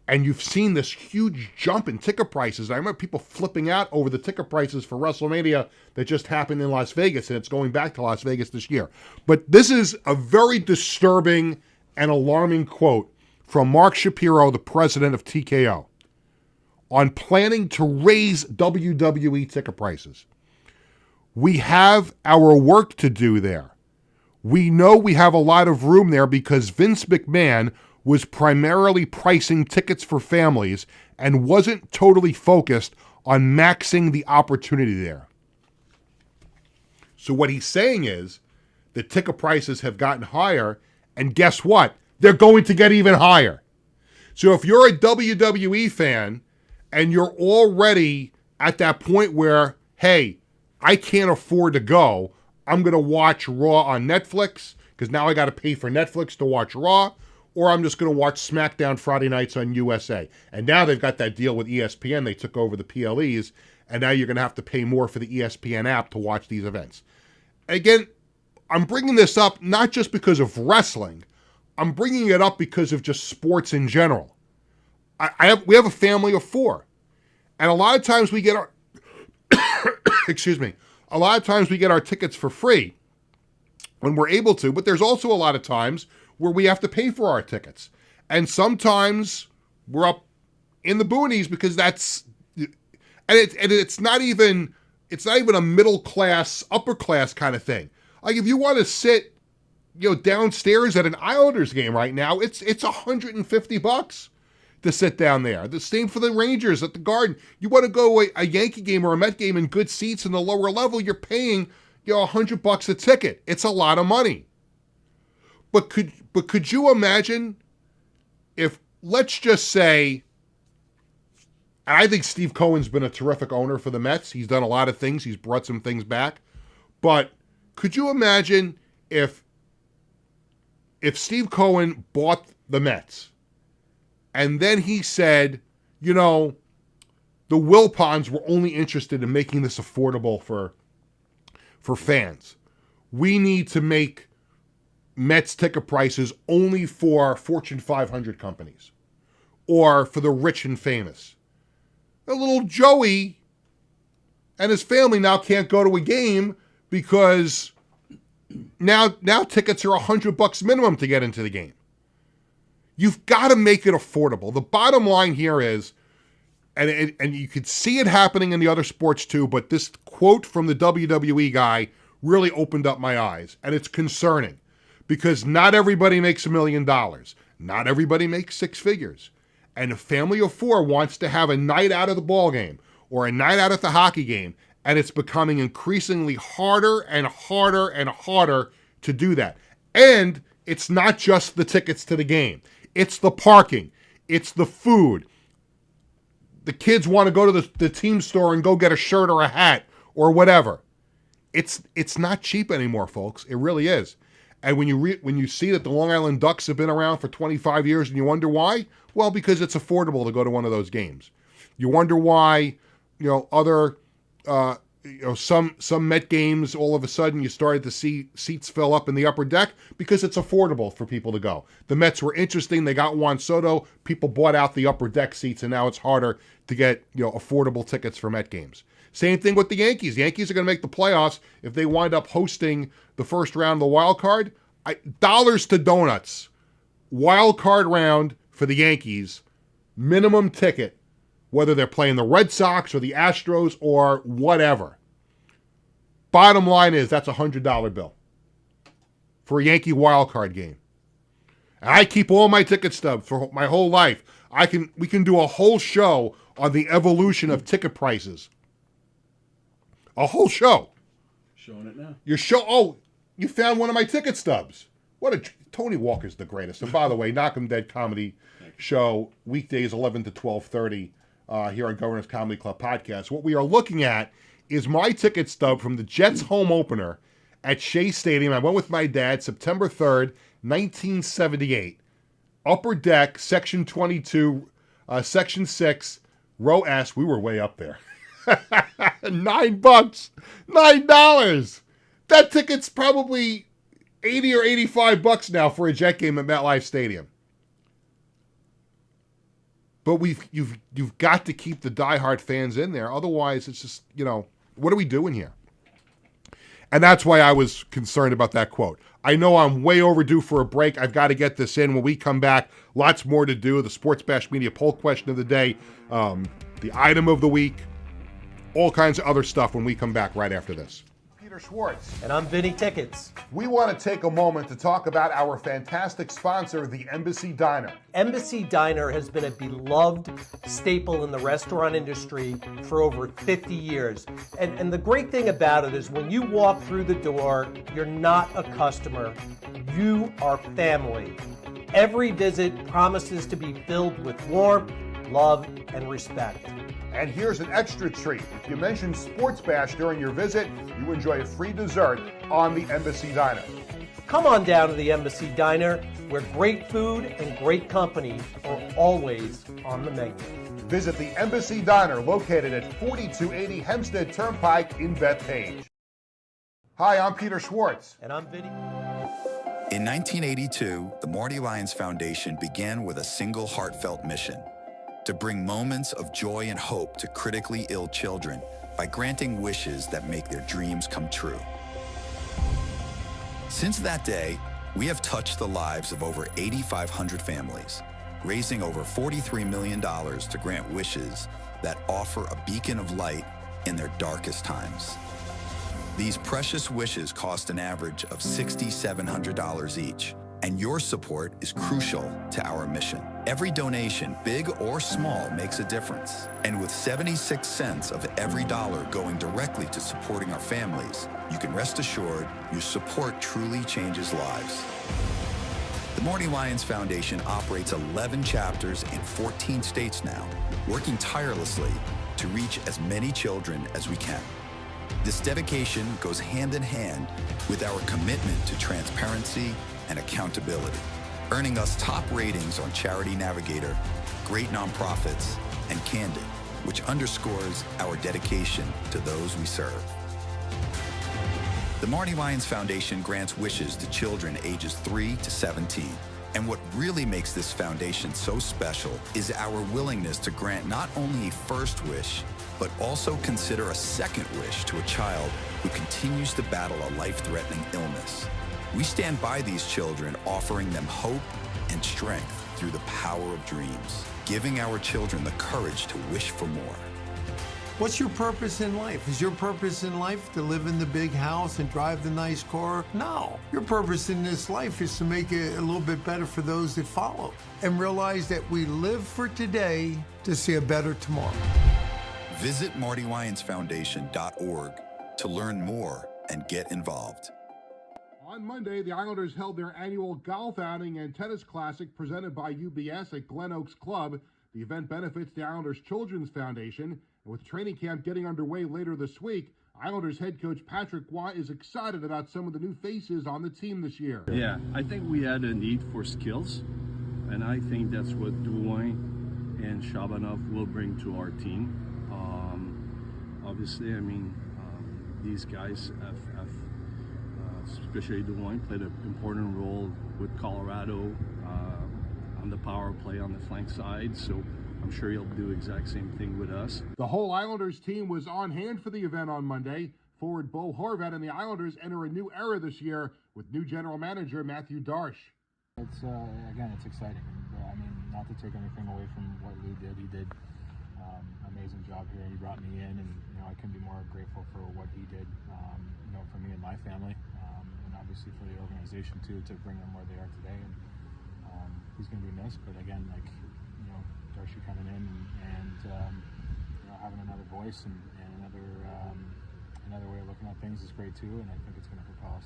And you've seen this huge jump in ticket prices. I remember people flipping out over the ticket prices for WrestleMania that just happened in Las Vegas, and it's going back to Las Vegas this year. But this is a very disturbing and alarming quote from Mark Shapiro, the president of TKO, on planning to raise WWE ticket prices. We have our work to do there. We know we have a lot of room there because Vince McMahon was primarily pricing tickets for families and wasn't totally focused on maxing the opportunity there. So what he's saying is the ticket prices have gotten higher, and guess what? They're going to get even higher. So if you're a WWE fan and you're already at that point where, hey, I can't afford to go, I'm going to watch Raw on Netflix because now I got to pay for Netflix to watch Raw, or I'm just going to watch SmackDown Friday nights on USA. And now they've got that deal with ESPN. They took over the PLEs, and now you're going to have to pay more for the ESPN app to watch these events. Again, I'm bringing this up not just because of wrestling. I'm bringing it up because of just sports in general. We have a family of 4. And a lot of times we get our a lot of times we get our tickets for free when we're able to, but there's also a lot of times where we have to pay for our tickets. And sometimes we're up in the boonies because it's not even a middle class, upper class kind of thing. Like if you want to sit, downstairs at an Islanders game right now, it's $150 to sit down there. The same for the Rangers at the Garden. You want to go a Yankee game or a Met game in good seats in the lower level, you're paying $100 a ticket. It's a lot of money. But could you imagine if, let's just say, and I think Steve Cohen's been a terrific owner for the Mets. He's done a lot of things. He's brought some things back. But could you imagine if Steve Cohen bought the Mets and then he said, the Wilpons were only interested in making this affordable for fans. We need to make Mets ticket prices only for Fortune 500 companies or for the rich and famous. A little Joey and his family now can't go to a game because now tickets are $100 minimum to get into the game. You've got to make it affordable. The bottom line here is, and you could see it happening in the other sports too, but this quote from the WWE guy really opened up my eyes, and it's concerning. Because not everybody makes $1 million. Not everybody makes 6 figures. And a family of 4 wants to have a night out of the ball game or a night out at the hockey game, and it's becoming increasingly harder and harder and harder to do that. And it's not just the tickets to the game. It's the parking. It's the food. The kids want to go to the team store and go get a shirt or a hat or whatever. It's not cheap anymore, folks. It really is. And when you see that the Long Island Ducks have been around for 25 years and you wonder why, well, because it's affordable to go to one of those games. You wonder why, some Met games, all of a sudden you started to see seats fill up in the upper deck because it's affordable for people to go. The Mets were interesting. They got Juan Soto. People bought out the upper deck seats, and now it's harder to get, affordable tickets for Met games. Same thing with the Yankees. The Yankees are going to make the playoffs if they wind up hosting the first round of the wild card. Dollars to donuts. Wild card round for the Yankees. Minimum ticket whether they're playing the Red Sox or the Astros or whatever. Bottom line is that's a $100 bill for a Yankee wildcard game. And I keep all my ticket stubs for my whole life. We can do a whole show on the evolution of ticket prices. A whole show. Showing it now. You found one of my ticket stubs. Tony Walker's the greatest. And by the way, Knock 'em Dead comedy show, weekdays 11 to 12:30 here on Governor's Comedy Club podcast. What we are looking at is my ticket stub from the Jets home opener at Shea Stadium. I went with my dad, September 3rd, 1978. Upper deck, section 22, section 6, row S. We were way up there. $9. $9. That ticket's probably $80 or $85 now for a Jet game at MetLife Stadium. But you've got to keep the diehard fans in there. Otherwise, it's just, what are we doing here? And that's why I was concerned about that quote. I know I'm way overdue for a break. I've got to get this in. When we come back, lots more to do. The Sports Bash Media poll question of the day, the item of the week, all kinds of other stuff when we come back right after this. Peter Schwartz. And I'm Vinny Tickets. We want to take a moment to talk about our fantastic sponsor, the Embassy Diner. Embassy Diner has been a beloved staple in the restaurant industry for over 50 years. And the great thing about it is when you walk through the door, you're not a customer, you are family. Every visit promises to be filled with warmth, love, and respect. And here's an extra treat. If you mention Sports Bash during your visit, you enjoy a free dessert on the Embassy Diner. Come on down to the Embassy Diner, where great food and great company are always on the menu. Visit the Embassy Diner, located at 4280 Hempstead Turnpike in Bethpage. Hi, I'm Peter Schwartz. And I'm Vinny. In 1982, the Marty Lyons Foundation began with a single heartfelt mission: to bring moments of joy and hope to critically ill children by granting wishes that make their dreams come true. Since that day, we have touched the lives of over 8,500 families, raising over $43 million to grant wishes that offer a beacon of light in their darkest times. These precious wishes cost an average of $6,700 each, and your support is crucial to our mission. Every donation, big or small, makes a difference. And with 76 cents of every dollar going directly to supporting our families, you can rest assured your support truly changes lives. The Marty Lyons Foundation operates 11 chapters in 14 states now, working tirelessly to reach as many children as we can. This dedication goes hand in hand with our commitment to transparency and accountability, earning us top ratings on Charity Navigator, Great Nonprofits, and Candid, which underscores our dedication to those we serve. The Marty Lyons Foundation grants wishes to children ages 3 to 17. And what really makes this foundation so special is our willingness to grant not only a first wish, but also consider a second wish to a child who continues to battle a life-threatening illness. We stand by these children, offering them hope and strength through the power of dreams, giving our children the courage to wish for more. What's your purpose in life? Is your purpose in life to live in the big house and drive the nice car? No. Your purpose in this life is to make it a little bit better for those that follow and realize that we live for today to see a better tomorrow. Visit MartyLyonsFoundation.org to learn more and get involved. On Monday, the Islanders held their annual golf outing and tennis classic presented by UBS at Glen Oaks Club. The event benefits the Islanders Children's Foundation. And with training camp getting underway later this week, Islanders head coach Patrick Waugh is excited about some of the new faces on the team this year. Yeah, I think we had a need for skills, and I think that's what Drouin and Shabanov will bring to our team. Obviously, these guys have especially Drouin, played an important role with Colorado on the power play on the flank side, so I'm sure he'll do the exact same thing with us. The whole Islanders team was on hand for the event on Monday. Forward Bo Horvat and the Islanders enter a new era this year with new general manager Matthew Darsh. It's exciting. Not to take anything away from what Lou did. He did amazing job here. He brought me in, and I couldn't be more grateful for what he did, for me and my family, and obviously for the organization too, to bring them where they are today. And he's going to be missed, but again, Darcy coming in and having another voice and another way of looking at things is great too, and I think it's going to propel us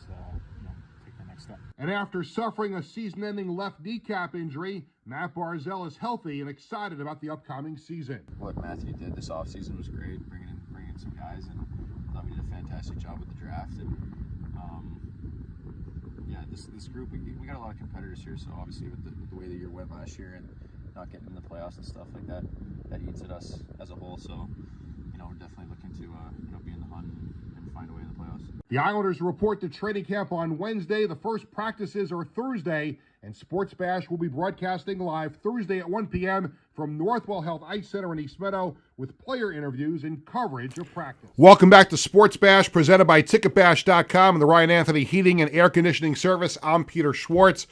take the next step. And after suffering a season-ending left kneecap injury, Matt Barzell is healthy and excited about the upcoming season. What Matthew did this offseason was great, bringing in some guys, and I thought we did a fantastic job with the draft. And this group, we got a lot of competitors here, so obviously with the way the year went last year and not getting in the playoffs and stuff like that, that eats at us as a whole. So, we're definitely looking to be in the hunt and find a way in the playoffs. The Islanders report to training camp on Wednesday. The first practices are Thursday, and Sports Bash will be broadcasting live Thursday at 1 p.m. from Northwell Health Ice Center in East Meadow with player interviews and coverage of practice. Welcome back to Sports Bash, presented by TicketBash.com and the Ryan Anthony Heating and Air Conditioning Service. I'm Peter Schwartz.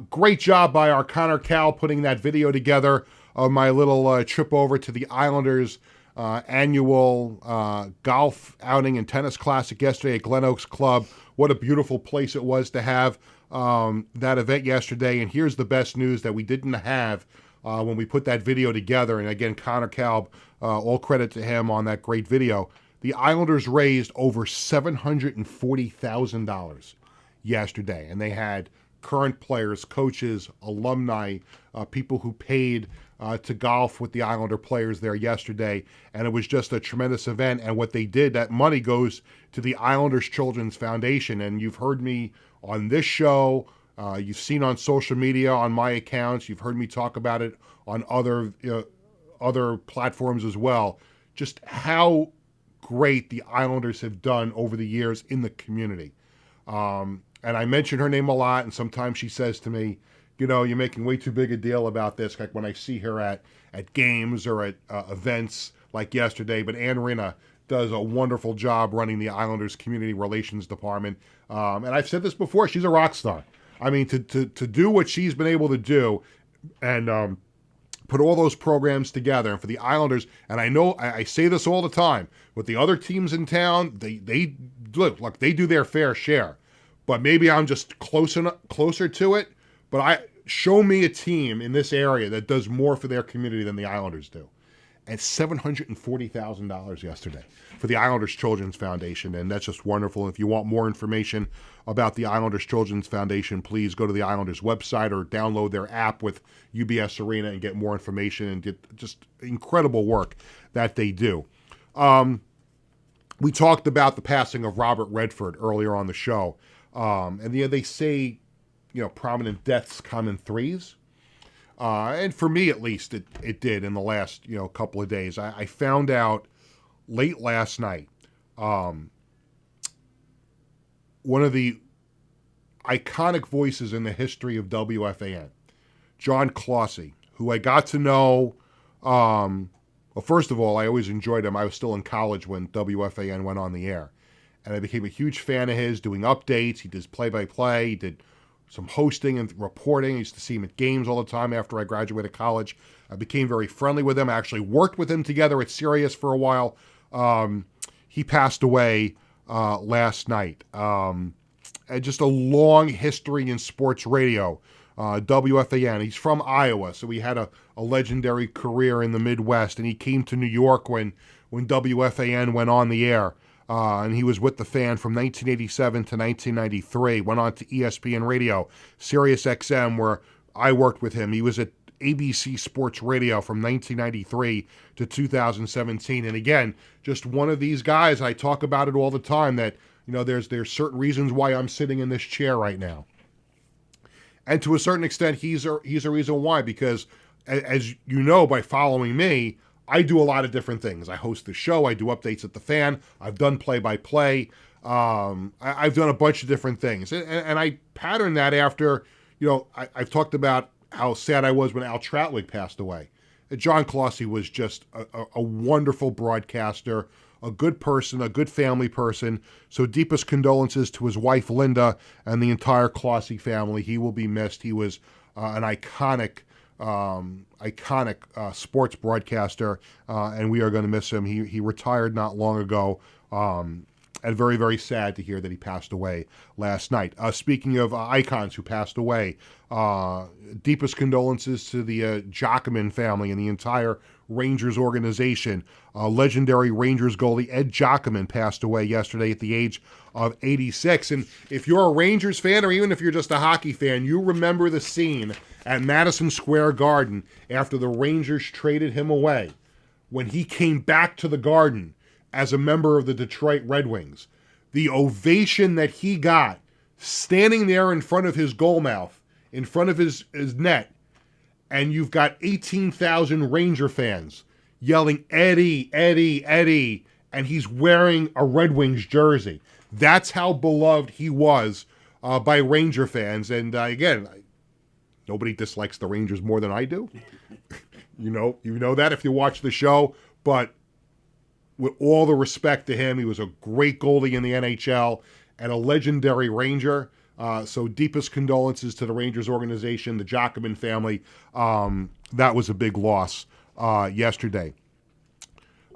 Great job by our Connor Cal putting that video together of my little trip over to the Islanders annual golf outing and tennis classic yesterday at Glen Oaks Club. What a beautiful place it was to have that event yesterday. And here's the best news that we didn't have when we put that video together. And again, Connor Kalb, all credit to him on that great video. The Islanders raised over $740,000 yesterday. And they had current players, coaches, alumni, people who paid to golf with the Islander players there yesterday, and it was just a tremendous event. And what they did, that money goes to the Islanders Children's Foundation, and you've heard me on this show, you've seen on social media, on my accounts, you've heard me talk about it on other platforms as well, just how great the Islanders have done over the years in the community. And I mention her name a lot, and sometimes she says to me, you're making way too big a deal about this, like when I see her at games or at events like yesterday. But Ann Rina does a wonderful job running the Islanders Community Relations Department. And I've said this before, she's a rock star. I mean, to do what she's been able to do and put all those programs together, and for the Islanders, and I know I say this all the time, with the other teams in town, they look, they do their fair share. But maybe I'm just closer to it. But show me a team in this area that does more for their community than the Islanders do. And $740,000 yesterday for the Islanders Children's Foundation, and that's just wonderful. If you want more information about the Islanders Children's Foundation, please go to the Islanders website or download their app with UBS Arena and get more information and get just incredible work that they do. We talked about the passing of Robert Redford earlier on the show, and they say, prominent deaths come in threes. And for me, at least, it did in the last, couple of days. I found out late last night, one of the iconic voices in the history of WFAN, John Clossy, who I got to know, well, first of all, I always enjoyed him. I was still in college when WFAN went on the air. And I became a huge fan of his, doing updates. He did play-by-play. He did some hosting and reporting. I used to see him at games all the time after I graduated college. I became very friendly with him. I actually worked with him together at Sirius for a while. He passed away last night. And just a long history in sports radio. WFAN. He's from Iowa, so he had a legendary career in the Midwest, and he came to New York when WFAN went on the air. And he was with the Fan from 1987 to 1993, went on to ESPN Radio, Sirius XM, where I worked with him. He was at ABC Sports Radio from 1993 to 2017. And again, just one of these guys, I talk about it all the time, that, there's certain reasons why I'm sitting in this chair right now. And to a certain extent, he's a reason why, because as you know, by following me, I do a lot of different things. I host the show. I do updates at the Fan. I've done play-by-play. I've done a bunch of different things. And I patterned that after, I've talked about how sad I was when Al Troutwig passed away. John Clossy was just a wonderful broadcaster, a good person, a good family person. So deepest condolences to his wife, Linda, and the entire Clossy family. He will be missed. He was an iconic iconic sports broadcaster, and we are going to miss him. He retired not long ago, and very, very sad to hear that he passed away last night. Speaking of icons who passed away, deepest condolences to the Jockman family and the entire Rangers organization. Legendary Rangers goalie Ed Jockman passed away yesterday at the age of 86. And if you're a Rangers fan, or even if you're just a hockey fan, you remember the scene at Madison Square Garden after the Rangers traded him away, when he came back to the Garden as a member of the Detroit Red Wings. The ovation that he got standing there in front of his goal mouth, in front of his net, and you've got 18,000 Ranger fans yelling, Eddie, Eddie, Eddie, and he's wearing a Red Wings jersey. That's how beloved he was by Ranger fans. And again, nobody dislikes the Rangers more than I do. You know that if you watch the show, but with all the respect to him, he was a great goalie in the NHL and a legendary Ranger. So deepest condolences to the Rangers organization, the Jockman family. That was a big loss yesterday.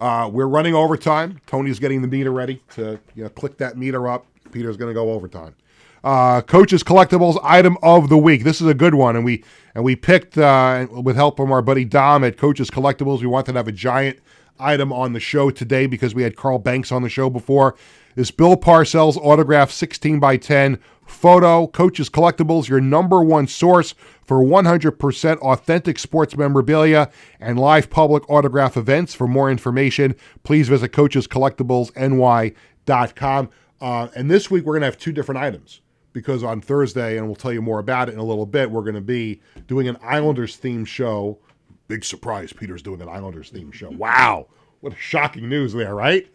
We're running overtime. Tony's getting the meter ready to click that meter up. Peter's going to go overtime. Coach's Collectibles item of the week. This is a good one, and we picked with help from our buddy Dom at Coach's Collectibles. We wanted to have a giant item on the show today because we had Carl Banks on the show before. This Bill Parcells autographed 16x10 photo. Coach's Collectibles, your number one source for 100% authentic sports memorabilia and live public autograph events. For more information, please visit coachescollectiblesny.com. And this week we're going to have two different items, because on Thursday, and we'll tell you more about it in a little bit, we're going to be doing an Islanders themed show. Big surprise, Peter's doing an Islanders themed show. Wow, what a shocking news there, right?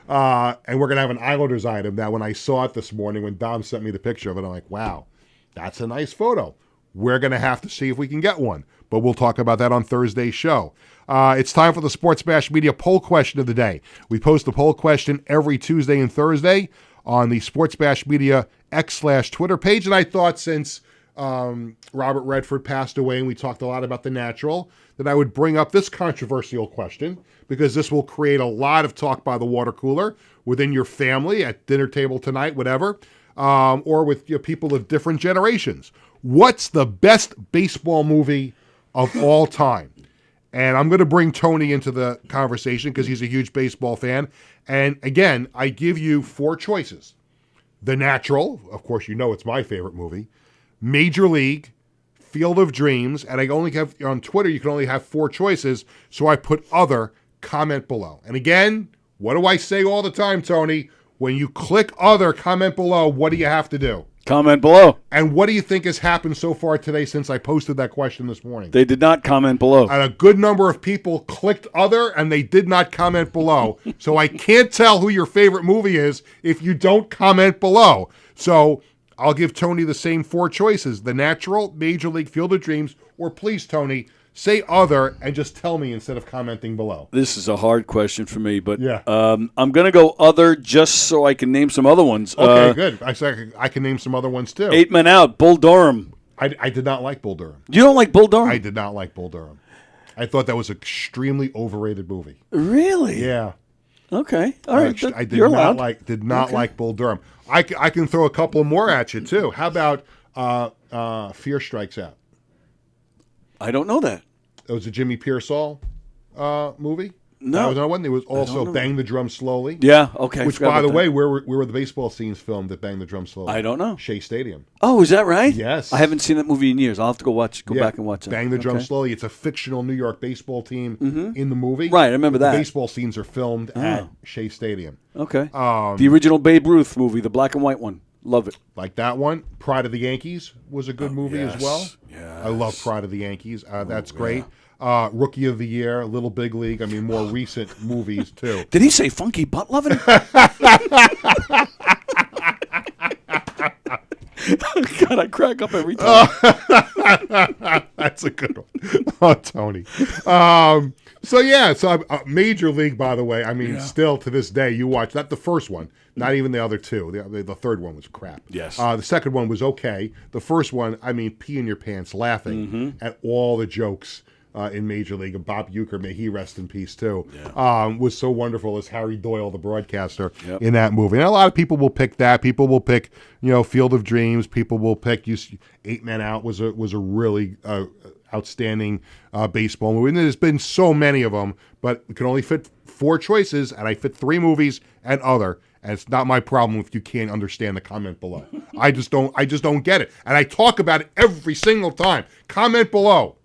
And we're going to have an Islanders item that when I saw it this morning, when Dom sent me the picture of it, I'm like, wow, that's a nice photo. We're going to have to see if we can get one, but we'll talk about that on Thursday's show. It's time for the Sports Bash Media poll question of the day. We post the poll question every Tuesday and Thursday on the Sports Bash Media X/Twitter page, and I thought since Robert Redford passed away and we talked a lot about The Natural, that I would bring up this controversial question, because this will create a lot of talk by the water cooler within your family, at dinner table tonight, whatever, or with people of different generations. What's the best baseball movie of all time? And I'm going to bring Tony into the conversation because he's a huge baseball fan. And again, I give you four choices. The Natural, of course, it's my favorite movie. Major League, Field of Dreams, and I only have, on Twitter, you can only have four choices, so I put other, comment below. And again, what do I say all the time, Tony? When you click other, comment below, what do you have to do? Comment below. And what do you think has happened so far today since I posted that question this morning? They did not comment below. And a good number of people clicked other, and they did not comment below. So I can't tell who your favorite movie is if you don't comment below. So I'll give Tony the same four choices: The Natural, Major League, Field of Dreams, or please, Tony, say other and just tell me instead of commenting below. This is a hard question for me, but yeah. I'm going to go other just so I can name some other ones. Okay, good. I can name some other ones too. 8 Men Out, Bull Durham. I did not like Bull Durham. You don't like Bull Durham? I did not like Bull Durham. I thought that was an extremely overrated movie. Really? Yeah. Okay. All right. I did not like Bull Durham. I can throw a couple more at you too. How about Fear Strikes Out? I don't know that. It was a Jimmy Pearsall movie. No. That was another one. There was also Bang the Drum Slowly. Yeah, okay. Which, by the way, where were the baseball scenes filmed at Bang the Drum Slowly? I don't know. Shea Stadium. Oh, is that right? Yes. I haven't seen that movie in years. I'll have to go back and watch it. Bang the Drum Slowly. It's a fictional New York baseball team in the movie. Right, I remember that. The baseball scenes are filmed at Shea Stadium. Okay. The original Babe Ruth movie, the black and white one. Love it. Like that one. Pride of the Yankees was a good movie as well. Yes. I love Pride of the Yankees. That's great. Rookie of the Year, Little Big League. I mean, more recent movies, too. Did he say Funky Butt Lovin'? God, I crack up every time. That's a good one. Oh, Tony. So Major League, by the way, I mean, still to this day, you watch, not the first one, not even the other two. The third one was crap. Yes. The second one was okay. The first one, I mean, pee in your pants laughing at all the jokes in Major League. And Bob Uecker, may he rest in peace too, was so wonderful as Harry Doyle, the broadcaster, in that movie. And a lot of people will pick that. People will pick, Field of Dreams. People will pick Eight Men Out was a really outstanding baseball movie. And there's been so many of them, but we can only fit 4 choices, and I fit 3 movies and other. And it's not my problem if you can't understand the comment below. I just don't get it. And I talk about it every single time. Comment below.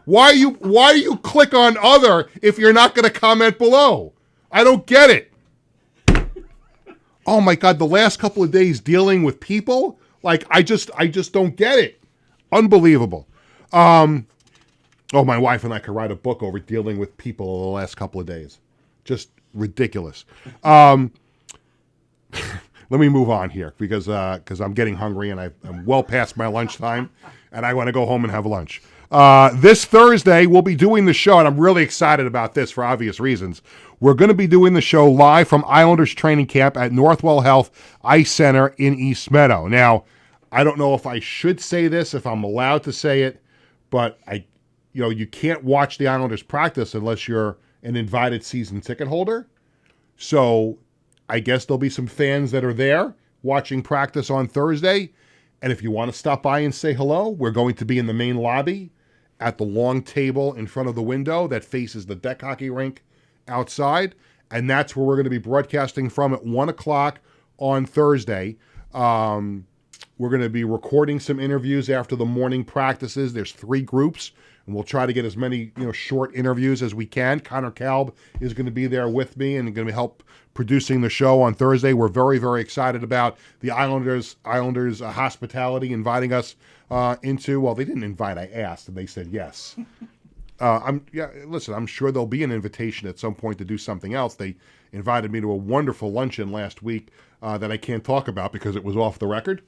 Why do you click on other if you're not going to comment below? I don't get it. Oh my God, the last couple of days dealing with people, like I just don't get it. Unbelievable. My wife and I could write a book over dealing with people the last couple of days. Just ridiculous. Let me move on here because I'm getting hungry and I'm well past my lunchtime and I want to go home and have lunch. This Thursday, we'll be doing the show, and I'm really excited about this for obvious reasons. We're going to be doing the show live from Islanders training camp at Northwell Health Ice Center in East Meadow. Now, I don't know if I should say this, if I'm allowed to say it, but you can't watch the Islanders practice unless you're an invited season ticket holder. So I guess there'll be some fans that are there watching practice on Thursday. And if you want to stop by and say hello, we're going to be in the main lobby at the long table in front of the window that faces the deck hockey rink outside. And that's where we're going to be broadcasting from at 1 o'clock on Thursday. We're going to be recording some interviews after the morning practices. There's 3 groups, and we'll try to get as many short interviews as we can. Connor Kalb is going to be there with me and going to help producing the show on Thursday. We're very, very excited about the Islanders hospitality, inviting us into. Well, they didn't invite. I asked, and they said yes. Listen, I'm sure there'll be an invitation at some point to do something else. They invited me to a wonderful luncheon last week that I can't talk about because it was off the record.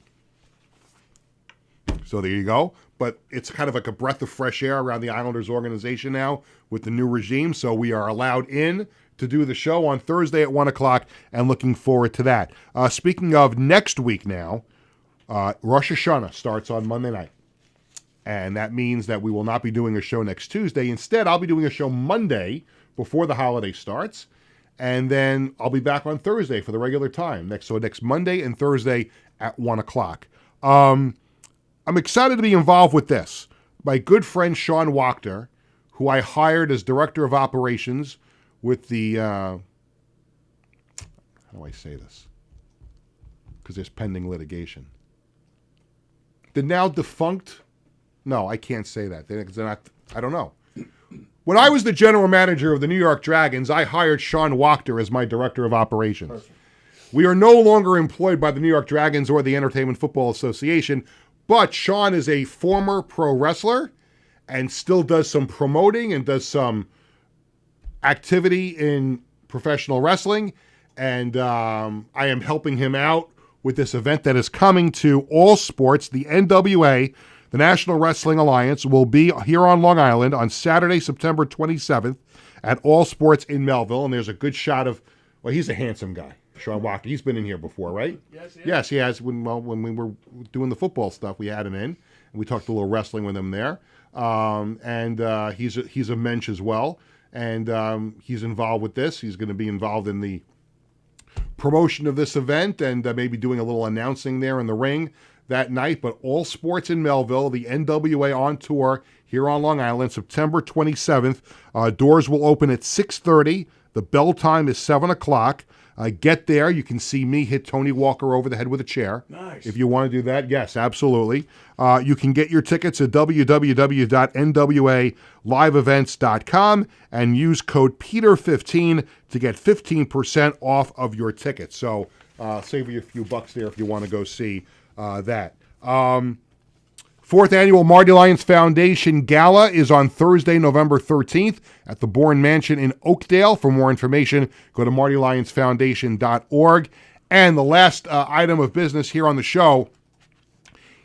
So there you go. But it's kind of like a breath of fresh air around the Islanders organization now with the new regime. So we are allowed in to do the show on Thursday at 1 o'clock, and looking forward to that. Speaking of next week now, Rosh Hashanah starts on Monday night. And that means that we will not be doing a show next Tuesday. Instead, I'll be doing a show Monday before the holiday starts. And then I'll be back on Thursday for the regular time. Next Monday and Thursday at 1 o'clock. I'm excited to be involved with this. My good friend Sean Wachter, who I hired as Director of Operations with the, how do I say this? Because there's pending litigation. The now defunct, no, I can't say that. They're not, I don't know. When I was the general manager of the New York Dragons, I hired Sean Wachter as my Director of Operations. Perfect. We are no longer employed by the New York Dragons or the Entertainment Football Association, but Sean is a former pro wrestler and still does some promoting and does some activity in professional wrestling, and I am helping him out with this event that is coming to All Sports. The NWA, the National Wrestling Alliance, will be here on Long Island on Saturday, September 27th at All Sports in Melville, and there's a good shot of, well, he's a handsome guy, Sean Wachter. He's been in here before, right? Yes, he has. When we were doing the football stuff, we had him in, and we talked a little wrestling with him there, and he's a mensch as well. And he's involved with this. He's going to be involved in the promotion of this event and maybe doing a little announcing there in the ring that night. But All Sports in Melville, the NWA on tour here on Long Island, September 27th. Doors will open at 6:30. The bell time is 7 o'clock. Get there. You can see me hit Tony Walker over the head with a chair. Nice. If you want to do that, yes, absolutely. You can get your tickets at www.nwaliveevents.com and use code PETER15 to get 15% off of your tickets. So save you a few bucks there if you want to go see that. 4th Annual Marty Lyons Foundation Gala is on Thursday, November 13th at the Bourne Mansion in Oakdale. For more information, go to martylyonsfoundation.org. And the last item of business here on the show,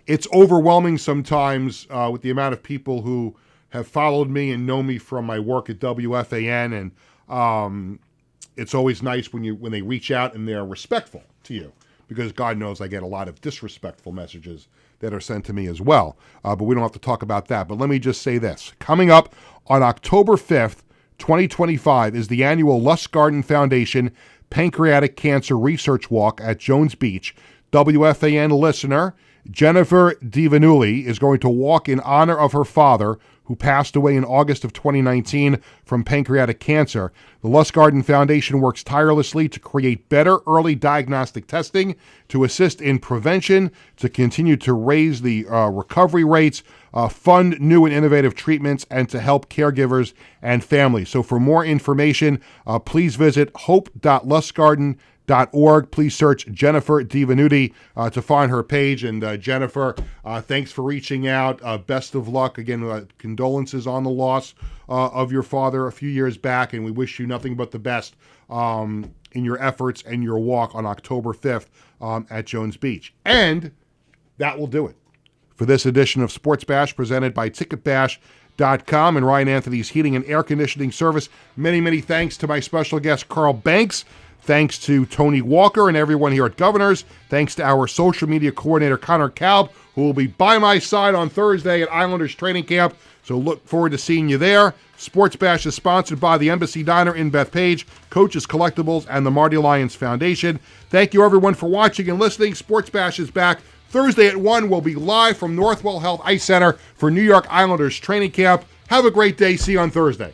it's overwhelming sometimes with the amount of people who have followed me and know me from my work at WFAN, and it's always nice when they reach out and they're respectful to you, because God knows I get a lot of disrespectful messages that are sent to me as well. But we don't have to talk about that. But let me just say this. Coming up on October 5th, 2025 is the annual Lustgarten Foundation Pancreatic Cancer Research Walk at Jones Beach. WFAN listener Jennifer DiVanulli is going to walk in honor of her father, who passed away in August of 2019 from pancreatic cancer. The Lustgarten Foundation works tirelessly to create better early diagnostic testing, to assist in prevention, to continue to raise the recovery rates, fund new and innovative treatments, and to help caregivers and families. So for more information, please visit hope.lustgarten.org. Please search Jennifer DiVanulli to find her page. And Jennifer, thanks for reaching out. Best of luck. Again, condolences on the loss of your father a few years back, and we wish you nothing but the best in your efforts and your walk on October 5th at Jones Beach. And that will do it for this edition of Sports Bash, presented by TicketBash.com and Ryan Anthony's Heating and Air Conditioning Service. Many, many thanks to my special guest, Carl Banks. Thanks to Tony Walker and everyone here at Governors. Thanks to our social media coordinator, Connor Kalb, who will be by my side on Thursday at Islanders training camp. So look forward to seeing you there. Sports Bash is sponsored by the Embassy Diner in Bethpage, Coach's Collectibles, and the Marty Lyons Foundation. Thank you, everyone, for watching and listening. Sports Bash is back Thursday at 1. We'll be live from Northwell Health Ice Center for New York Islanders training camp. Have a great day. See you on Thursday.